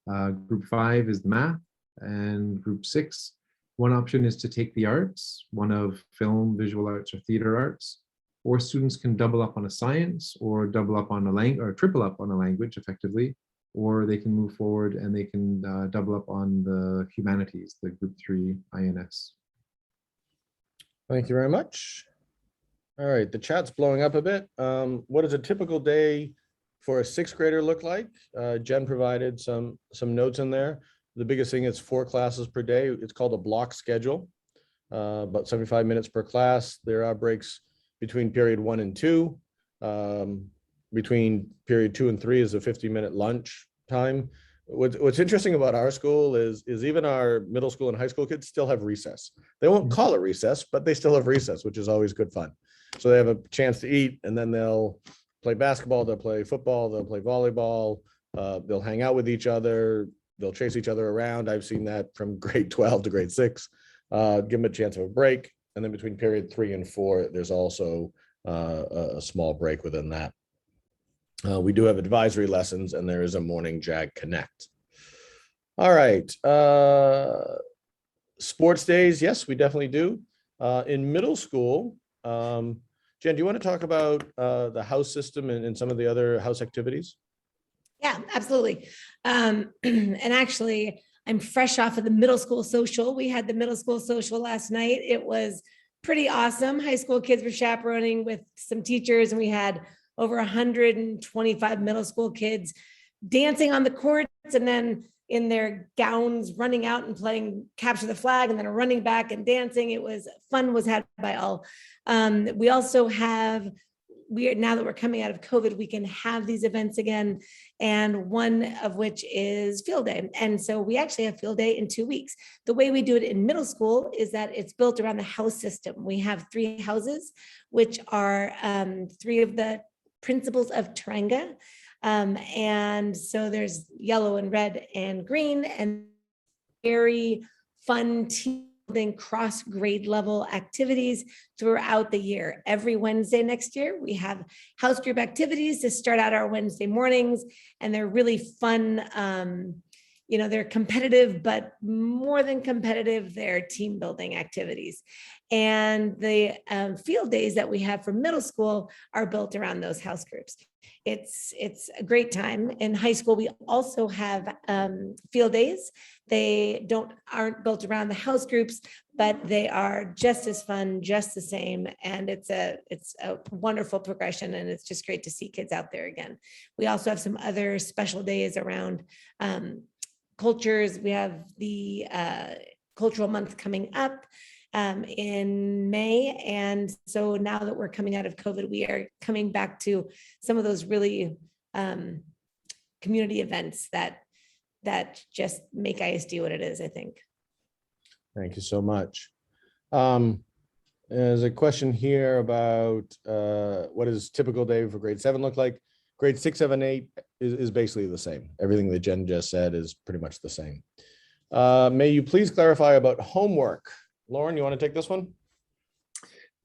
Group 5 is the math, and group 6, one option is to take the arts, one of film, visual arts, or theater arts, or students can double up on a science or double up on a language or triple up on a language effectively, or they can move forward and they can double up on the humanities, the group 3 INS. Thank you very much. All right, the chat's blowing up a bit. What does a typical day for a 6th grader look like? Jen provided some notes in there. The biggest thing is 4 classes per day. It's called a block schedule, about 75 minutes per class. There are breaks between period 1 and 2. Between period 2 and 3 is a 50-minute lunch time. What's interesting about our school is even our middle school and high school kids still have recess. They won't call it recess, but they still have recess, which is always good fun. So they have a chance to eat, and then they'll play basketball, they'll play football, they'll play volleyball, they'll hang out with each other, they'll chase each other around. I've seen that from grade 12 to grade 6. Give them a chance of a break. And then between period 3 and 4, there's also a small break within that. We do have advisory lessons, and there is a morning JAG Connect. All right. Sports days, yes, we definitely do. In middle school, Jen, do you want to talk about the house system and some of the other house activities? Yeah, absolutely. And actually, I'm fresh off of the middle school social. We had the middle school social last night. It was pretty awesome. High school kids were chaperoning with some teachers, and we had over 125 middle school kids dancing on the courts, and then in their gowns running out and playing capture the flag, and then running back and dancing. It was fun, was had by all. We also have, now that we're coming out of COVID, we can have these events again, and one of which is field day. And so we actually have field day in 2 weeks. The way we do it in middle school is that it's built around the house system. We have 3 houses, which are 3 of the principles of Taranga. And so there's yellow and red and green, and very fun team building cross grade level activities throughout the year. Every Wednesday next year, we have house group activities to start out our Wednesday mornings, and they're really fun. They're competitive, but more than competitive, they're team building activities. And the field days that we have for middle school are built around those house groups. It's a great time. In high school, we also have field days. They aren't built around the house groups, but they are just as fun, just the same. And it's a wonderful progression, and it's just great to see kids out there again. We also have some other special days around cultures. We have the cultural month coming up in May. And so now that we're coming out of COVID, we are coming back to some of those really community events that just make ISD what it is, I think. Thank you so much. There's a question here about what does typical day for grade 7 look like? Grade 6, 7, 8 is basically the same. Everything that Jen just said is pretty much the same. May you please clarify about homework? Lauren, you want to take this one?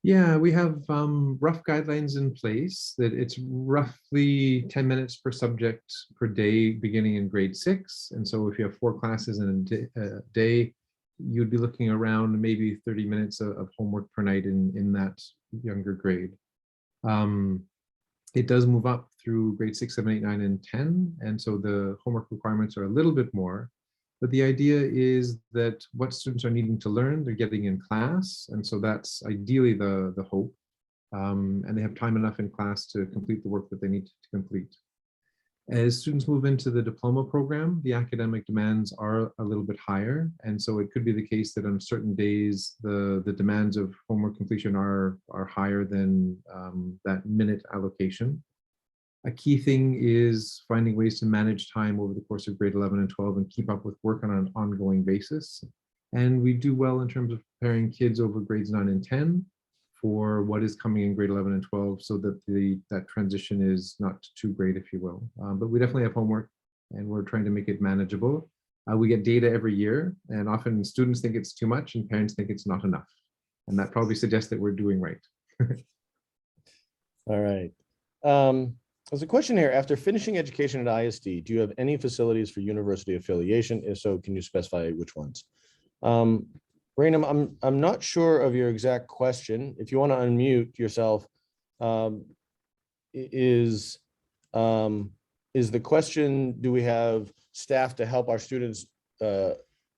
Yeah, we have rough guidelines in place that it's roughly 10 minutes per subject per day beginning in grade 6. And so if you have 4 classes in a day, you'd be looking around maybe 30 minutes of homework per night in that younger grade. It does move up through grade 6, 7, 8, 9, and 10. And so the homework requirements are a little bit more. But the idea is that what students are needing to learn, they're getting in class. And so that's ideally the hope. And they have time enough in class to complete the work that they need to complete. As students move into the diploma program, the academic demands are a little bit higher. And so it could be the case that on certain days, the demands of homework completion are higher than that minute allocation. A key thing is finding ways to manage time over the course of grade 11 and 12 and keep up with work on an ongoing basis. And we do well in terms of preparing kids over grades 9 and 10 for what is coming in grade 11 and 12 so that that transition is not too great, if you will. But we definitely have homework and we're trying to make it manageable. We get data every year and often students think it's too much and parents think it's not enough. And that probably suggests that we're doing right. All right. There's a question here. After finishing education at ISD, do you have any facilities for university affiliation? If so, can you specify which ones? Rainham, I'm not sure of your exact question. If you want to unmute yourself, is the question, do we have staff to help our students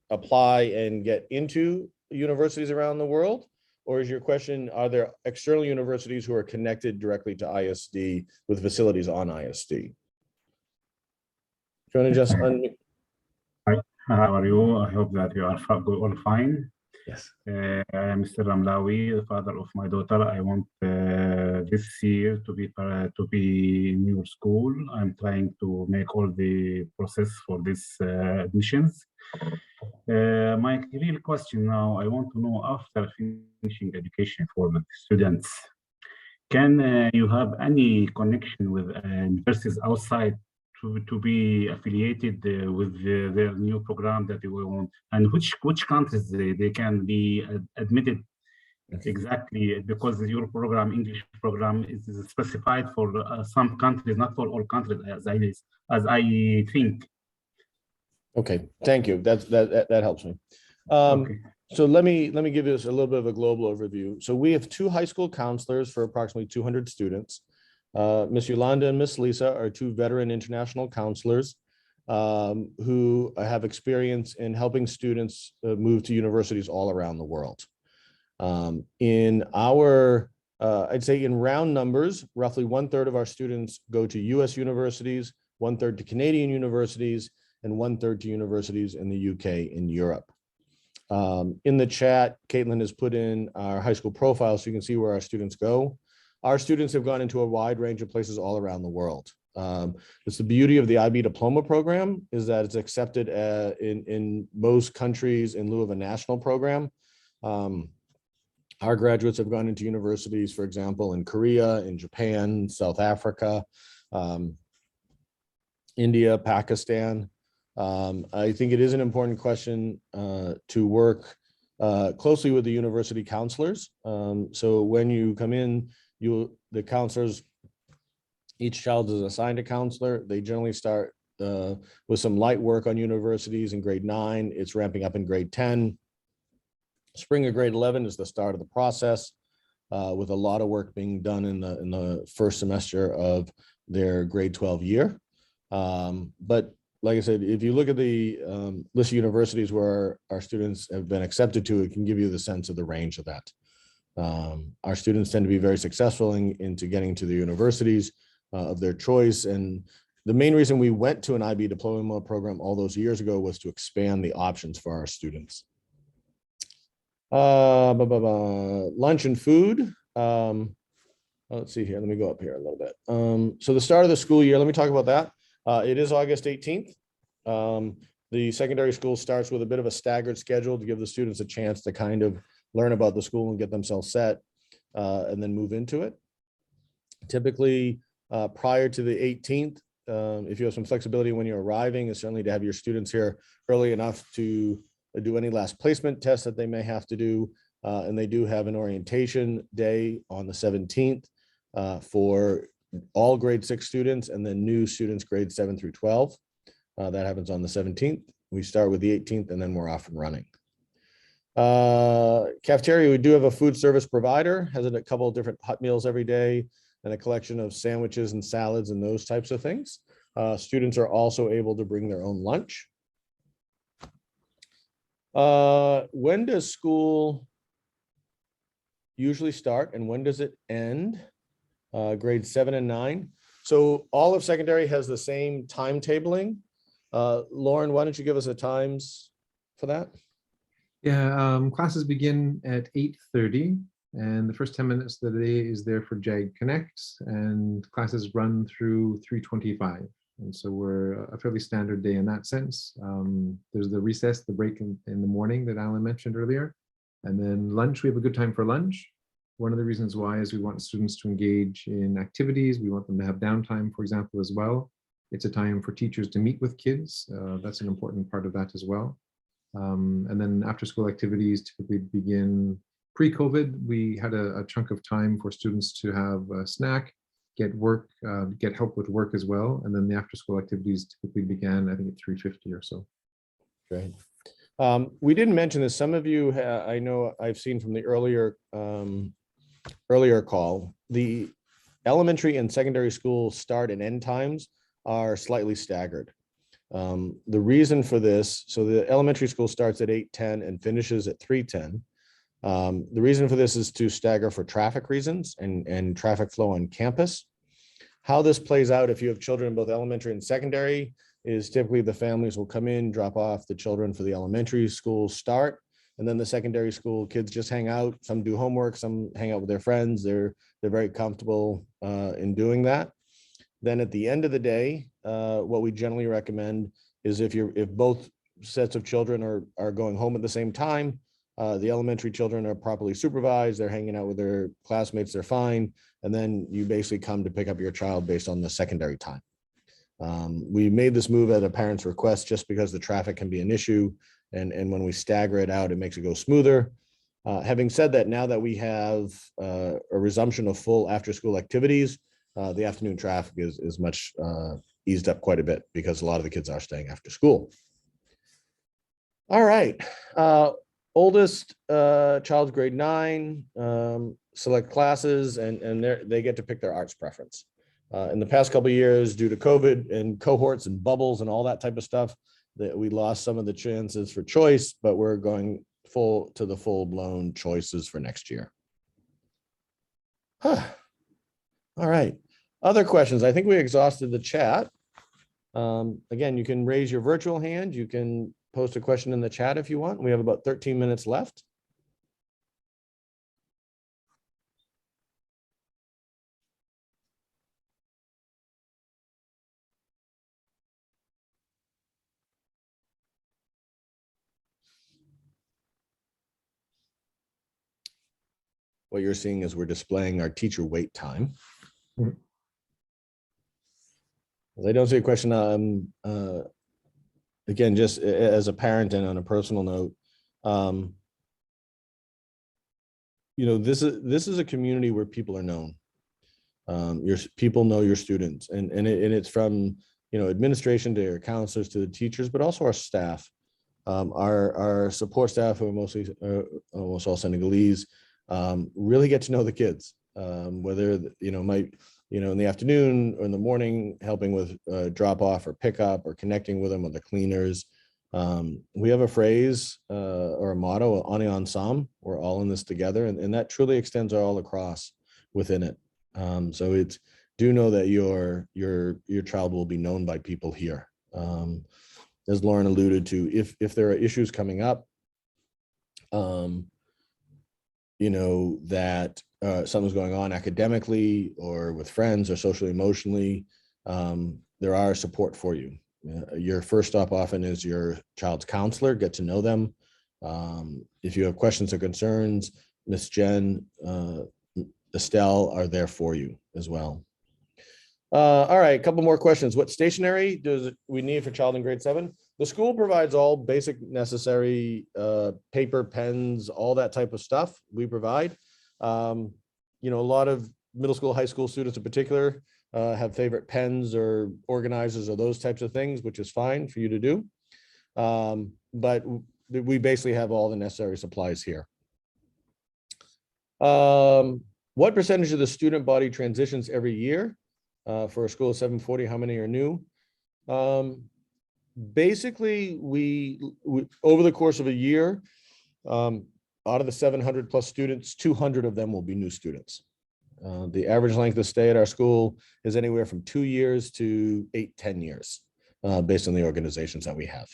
apply and get into universities around the world? Or is your question, are there external universities who are connected directly to ISD with facilities on ISD? Do you want to just unmute? Hi, how are you? I hope that you are all fine. Yes. I am Mr. Ramlawi, the father of my daughter. I want this year to be in your school. I'm trying to make all the process for this admissions. My real question now, I want to know, after finishing education for the students, can you have any connection with universities outside to be affiliated with their new program that they want, and which countries they can be admitted exactly, because your program, English program, is specified for some countries, not for all countries, as I think. Okay, thank you. That helps me. Okay. So let me give you a little bit of a global overview. So we have 2 high school counselors for approximately 200 students. Miss Yolanda and Miss Lisa are 2 veteran international counselors who have experience in helping students move to universities all around the world. In our, I'd say in round numbers, roughly 1/3 of our students go to US universities, 1/3 to Canadian universities, and 1/3 to universities in the UK and Europe. In the chat, Caitlin has put in our high school profile so you can see where our students go. Our students have gone into a wide range of places all around the world. It's the beauty of the IB diploma program is that it's accepted in most countries in lieu of a national program. Our graduates have gone into universities, for example, in Korea, in Japan, South Africa, India, Pakistan. I think it is an important question to work closely with the university counselors. So when you come in, the counselors, each child is assigned a counselor. They generally start with some light work on universities in grade 9. It's ramping up in grade 10. Spring of grade 11 is the start of the process, with a lot of work being done in the first semester of their grade 12 year. But like I said, if you look at the list of universities where our students have been accepted to, it can give you the sense of the range of that. Our students tend to be very successful into getting to the universities of their choice. And the main reason we went to an IB diploma program all those years ago was to expand the options for our students. Lunch and food. Let's see here. Let me go up here a little bit. So the start of the school year, let me talk about that. It is August 18th. The secondary school starts with a bit of a staggered schedule to give the students a chance to kind of learn about the school and get themselves set and then move into it. Typically, prior to the 18th, if you have some flexibility when you're arriving, is certainly to have your students here early enough to do any last placement tests that they may have to do, And they do have an orientation day on the 17th for all grade 6 students, and then new students grades 7 through 12. That happens on the 17th. We start with the 18th, and then we're off and running. Cafeteria, we do have a food service provider, has a couple of different hot meals every day and a collection of sandwiches and salads and those types of things. Students are also able to bring their own lunch. When does school usually start and when does it end? Grades 7 and 9. So all of secondary has the same timetabling. Lauren, why don't you give us the times for that? Yeah, classes begin at 8:30, and the first 10 minutes of the day is there for JAG Connect, and classes run through 3:25. And so we're a fairly standard day in that sense. There's the recess, the break in the morning that Alan mentioned earlier. And then lunch, we have a good time for lunch. One of the reasons why is we want students to engage in activities. We want them to have downtime, for example, as well. It's a time for teachers to meet with kids. That's an important part of that as well. And then after school activities typically begin pre-COVID. We had a chunk of time for students to have a snack, get work, get help with work as well. And then the after school activities typically began, I think at 3:50 or so. Great. We didn't mention this. Some of you, I know I've seen from the earlier call, the elementary and secondary school start and end times are slightly staggered. The reason for this, so the elementary school starts at 8:10 and finishes at 3:10. The reason for this is to stagger for traffic reasons and traffic flow on campus. How this plays out if you have children in both elementary and secondary is typically the families will come in, drop off the children for the elementary school start, and then the secondary school kids just hang out. Some do homework, some hang out with their friends. They're very comfortable in doing that. Then at the end of the day, what we generally recommend is if both sets of children are going home at the same time, the elementary children are properly supervised, they're hanging out with their classmates, they're fine, and then you basically come to pick up your child based on the secondary time. We made this move at a parent's request just because the traffic can be an issue, and when we stagger it out, it makes it go smoother. Having said that, now that we have a resumption of full after-school activities, the afternoon traffic is much eased up quite a bit because a lot of the kids are staying after school. All right. Oldest child's grade 9, select classes, and they get to pick their arts preference. In the past couple of years, due to COVID and cohorts and bubbles and all that type of stuff, that we lost some of the chances for choice, but we're going full-blown choices for next year. All right. Other questions? I think we exhausted the chat. Again, you can raise your virtual hand. You can post a question in the chat if you want. We have about 13 minutes left. What you're seeing is we're displaying our teacher wait time. I don't see a question. Again, just as a parent and on a personal note, this is a community where people are known. Your people know your students, and it's from administration to your counselors to the teachers, but also our staff. Our support staff, who are mostly almost all Senegalese, really get to know the kids, whether in the afternoon or in the morning, helping with drop off or pickup or connecting with them with the cleaners. We have a phrase or a motto, "On est ensemble." We're all in this together, and that truly extends all across within it. So it's do know that your child will be known by people here. As Lauren alluded to, if there are issues coming up, that something's going on academically or with friends or socially, emotionally, there are support for you. Your first stop often is your child's counselor. Get to know them. If you have questions or concerns, Miss Jen, Estelle are there for you as well. All right, a couple more questions. What stationery does we need for child in grade 7? The school provides all basic necessary paper, pens, all that type of stuff we provide. You know, a lot of middle school, high school students in particular have favorite pens or organizers or those types of things, which is fine for you to do. But we basically have all the necessary supplies here. What percentage of the student body transitions every year? For a school of 740, how many are new? Basically, we over the course of a year, out of the 700 plus students, 200 of them will be new students. The average length of stay at our school is anywhere from 2 years to 8-10 years, based on the organizations that we have.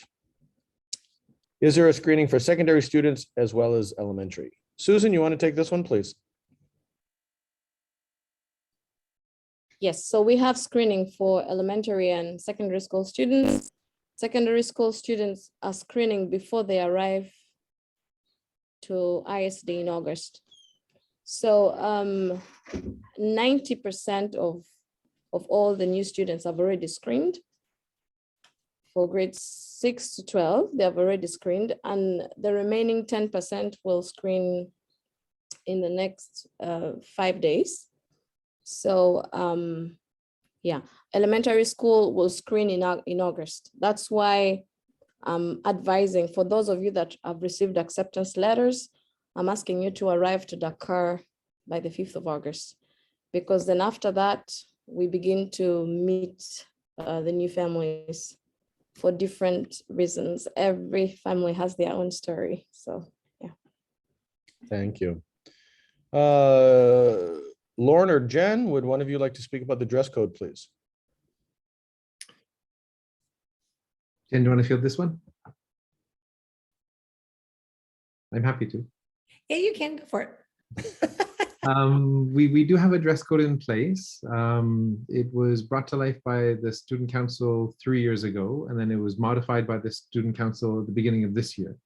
Is there a screening for secondary students as well as elementary? Susan, you want to take this one, please? Yes, so we have screening for elementary and secondary school students. Secondary school students are screening before they arrive to ISD in August. So 90% of all the new students have already screened. For grades 6 to 12, they have already screened, and the remaining 10% will screen in the next 5 days. So yeah, elementary school will screen in August. That's why I'm advising for those of you that have received acceptance letters, I'm asking you to arrive to Dakar by the 5th of August, because then after that, we begin to meet the new families for different reasons. Every family has their own story. So yeah. Thank you. Lorne or Jen, would one of you like to speak about the dress code, please? Jen, do you want to field this one? I'm happy to. Yeah, you can go for it. We do have a dress code in place. It was brought to life by the Student Council 3 years ago, and then it was modified by the Student Council at the beginning of this year.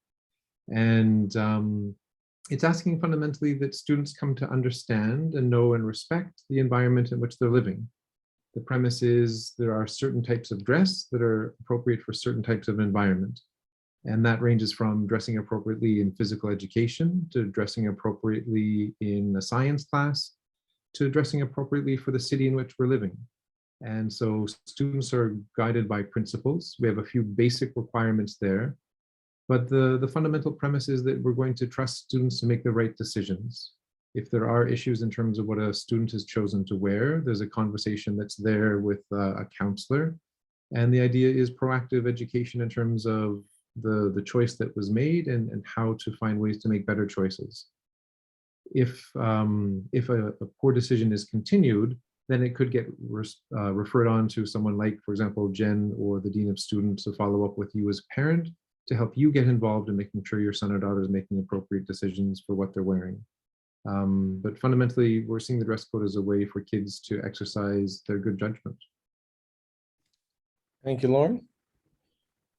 And it's asking fundamentally that students come to understand and know and respect the environment in which they're living. The premise is there are certain types of dress that are appropriate for certain types of environment. And that ranges from dressing appropriately in physical education to dressing appropriately in a science class to dressing appropriately for the city in which we're living. And so students are guided by principles. We have a few basic requirements there, but the fundamental premise is that we're going to trust students to make the right decisions. If there are issues in terms of what a student has chosen to wear, there's a conversation that's there with a counselor. And the idea is proactive education in terms of the choice that was made and how to find ways to make better choices. If a poor decision is continued, then it could get referred on to someone like, for example, Jen or the Dean of Students to follow up with you as a parent to help you get involved in making sure your son or daughter is making appropriate decisions for what they're wearing. But fundamentally, we're seeing the dress code as a way for kids to exercise their good judgment. Thank you, Lorne.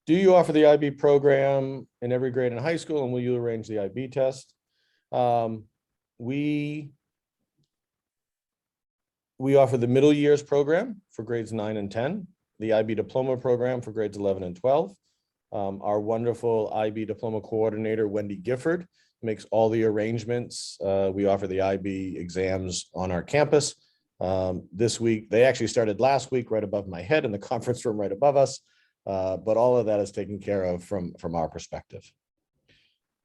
Do you offer the IB program in every grade in high school, and will you arrange the IB test? We offer the middle years program for grades 9 and 10, the IB diploma program for grades 11 and 12. Our wonderful IB diploma coordinator, Wendy Gifford, makes all the arrangements. We offer the IB exams on our campus. This week, they actually started last week right above my head in the conference room right above us. But all of that is taken care of from our perspective.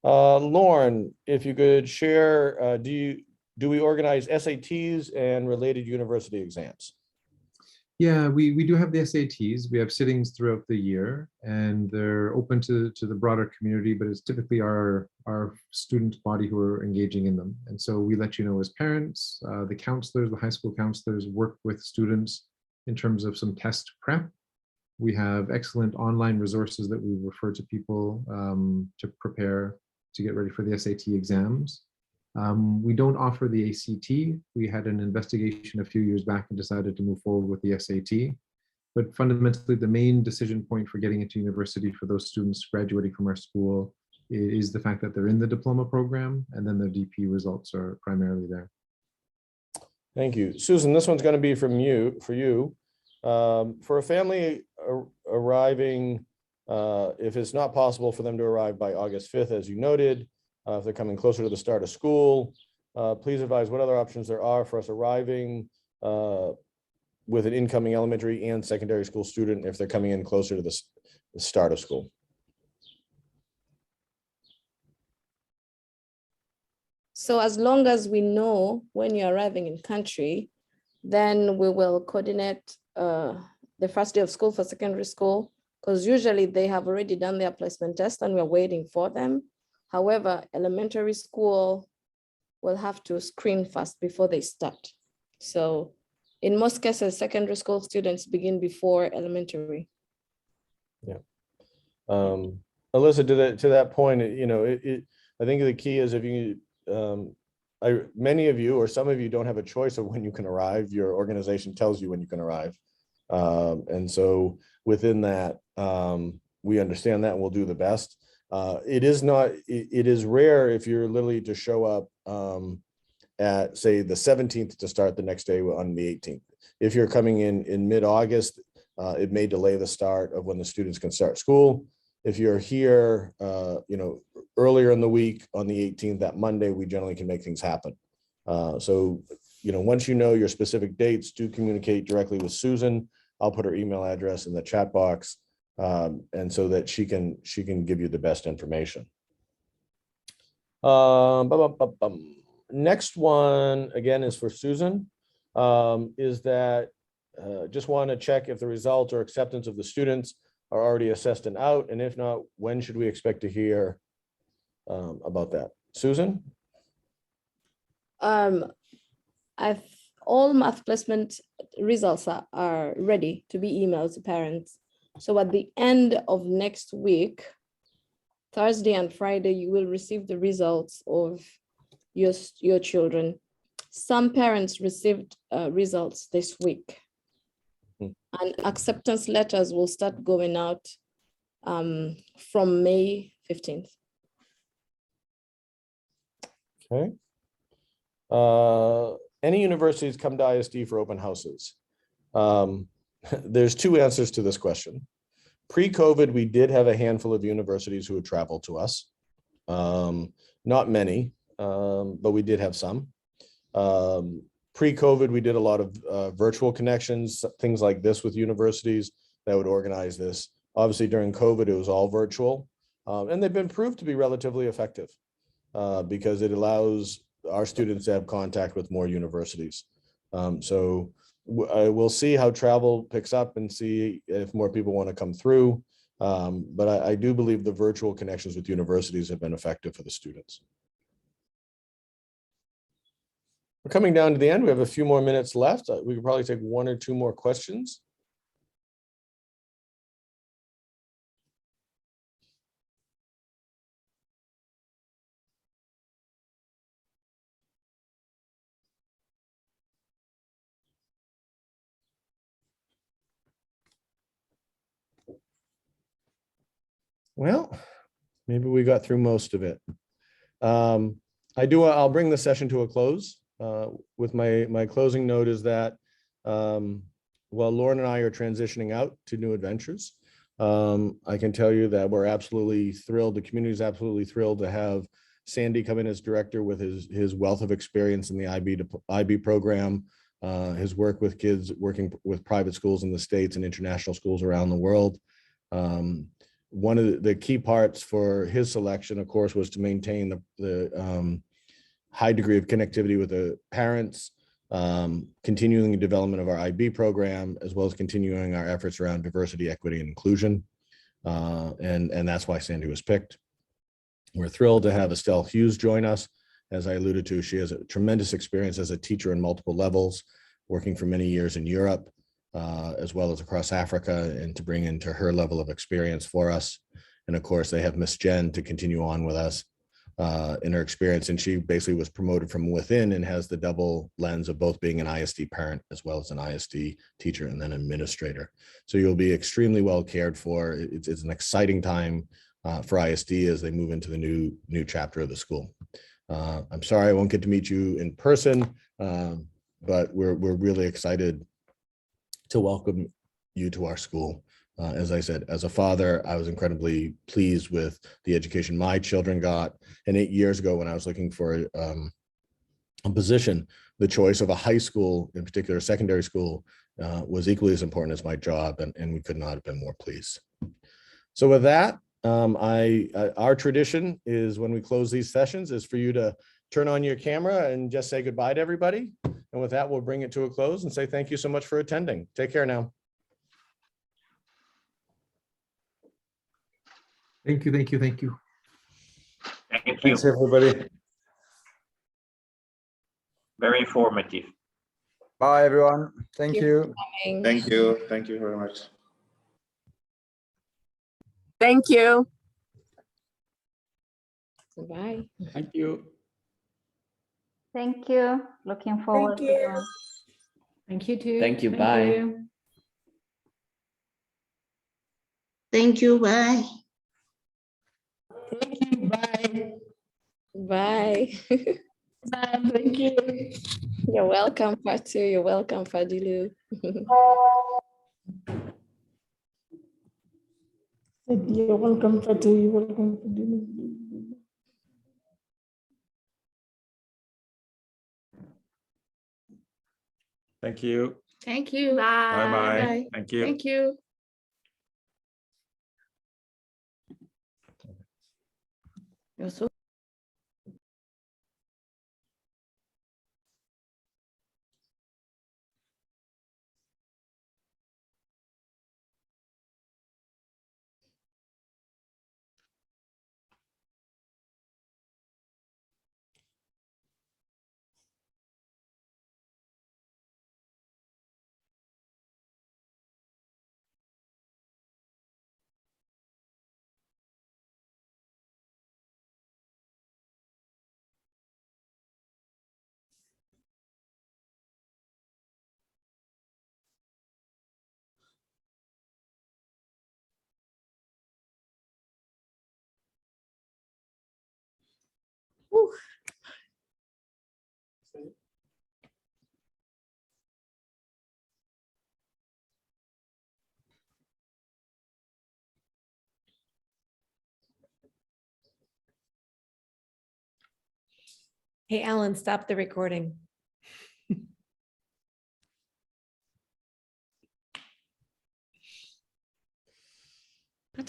Lorne, if you could share, do we organize SATs and related university exams? Yeah, we do have the SATs. We have sittings throughout the year, and they're open to the broader community, but it's typically our student body who are engaging in them. And so we let you know as parents, the counselors, the high school counselors work with students in terms of some test prep. We have excellent online resources that we refer to people to prepare to get ready for the SAT exams. We don't offer the ACT. We had an investigation a few years back and decided to move forward with the SAT. But fundamentally, the main decision point for getting into university for those students graduating from our school is the fact that they're in the diploma program, and then their DP results are primarily there. Thank you. Susan, this one's going to be for you. For a family arriving If it's not possible for them to arrive by August 5th, as you noted, if they're coming closer to the start of school, please advise what other options there are for us arriving with an incoming elementary and secondary school student if they're coming in closer to the start of school. So as long as we know when you're arriving in country, then we will coordinate the first day of school for secondary school, because usually they have already done their placement test and we're waiting for them. However, elementary school will have to screen first before they start. So in most cases, secondary school students begin before elementary. Yeah. Alyssa, to that point, you know, I think the key is if you, many of you or some of you don't have a choice of when you can arrive. Your organization tells you when you can arrive. And so within that, we understand that and we'll do the best. It is rare if you're literally to show up at, say, the 17th to start the next day on the 18th. If you're coming in mid-August, it may delay the start of when the students can start school. If you're here, you know, earlier in the week on the 18th, that Monday, we generally can make things happen. So, you know, once you know your specific dates, do communicate directly with Susan. I'll put her email address in the chat box, and so that she can give you the best information. Next one again is for Susan. Is that just want to check if the results or acceptance of the students are already assessed and out, and if not, when should we expect to hear about that? Susan? All math placement results are ready to be emailed to parents. So at the end of next week, Thursday and Friday, you will receive the results of your children. Some parents received results this week. And acceptance letters will start going out from May 15th. Okay. Any universities come to ISD for open houses? There's two answers to this question. Pre-COVID, we did have a handful of universities who would travel to us. Not many, but we did have some. Pre-COVID, we did a lot of virtual connections, things like this with universities that would organize this. Obviously, during COVID, it was all virtual, and they've been proved to be relatively effective because it allows our students to have contact with more universities. So we'll see how travel picks up and see if more people want to come through. But I do believe the virtual connections with universities have been effective for the students. We're coming down to the end. We have a few more minutes left. We could probably take one or two more questions. Well, maybe we got through most of it. I'll bring the session to a close. With my closing note is that while Lorne and I are transitioning out to new adventures, I can tell you that we're absolutely thrilled. The community is absolutely thrilled to have Sandy come in as director with his wealth of experience in the IB program, his work with kids, working with private schools in the States and international schools around the world. One of the key parts for his selection, of course, was to maintain the high degree of connectivity with the parents, continuing the development of our IB program, as well as continuing our efforts around diversity, equity, and inclusion. And that's why Sandy was picked. We're thrilled to have Estelle Hughes join us. As I alluded to, she has a tremendous experience as a teacher in multiple levels, working for many years in Europe, as well as across Africa, and to bring into her level of experience for us. And of course, they have Miss Jen to continue on with us in her experience. And she basically was promoted from within and has the double lens of both being an ISD parent as well as an ISD teacher and then administrator. So you'll be extremely well cared for. It's an exciting time for ISD as they move into the new chapter of the school. I'm sorry I won't get to meet you in person, but we're really excited to welcome you to our school As I said, as a father, I was incredibly pleased with the education my children got. And 8 years ago, when I was looking for a position, the choice of a high school, in particular secondary school, was equally as important as my job, and we could not have been more pleased. So with that, our tradition is when we close these sessions is for you to turn on your camera and just say goodbye to everybody. And with that, we'll bring it to a close and say thank you so much for attending. Take care now. Thank you, thank you, thank you. Thank you. Thanks, everybody. Very informative. Bye, everyone. Thank you. Thank you. Thank you very much. Thank you. Bye. Thank you. Thank you. Looking forward to it. Thank you too. Thank you. Bye. Thank you. Bye. Thank you. Bye. Bye. Bye. Thank you. You're welcome, Fatu. You're welcome, Fadilu. You're welcome, Fatu. You're welcome. Thank you. Thank you. Bye bye. Bye. Thank you. Thank you. You're so Whew. Hey, Alan, stop the recording.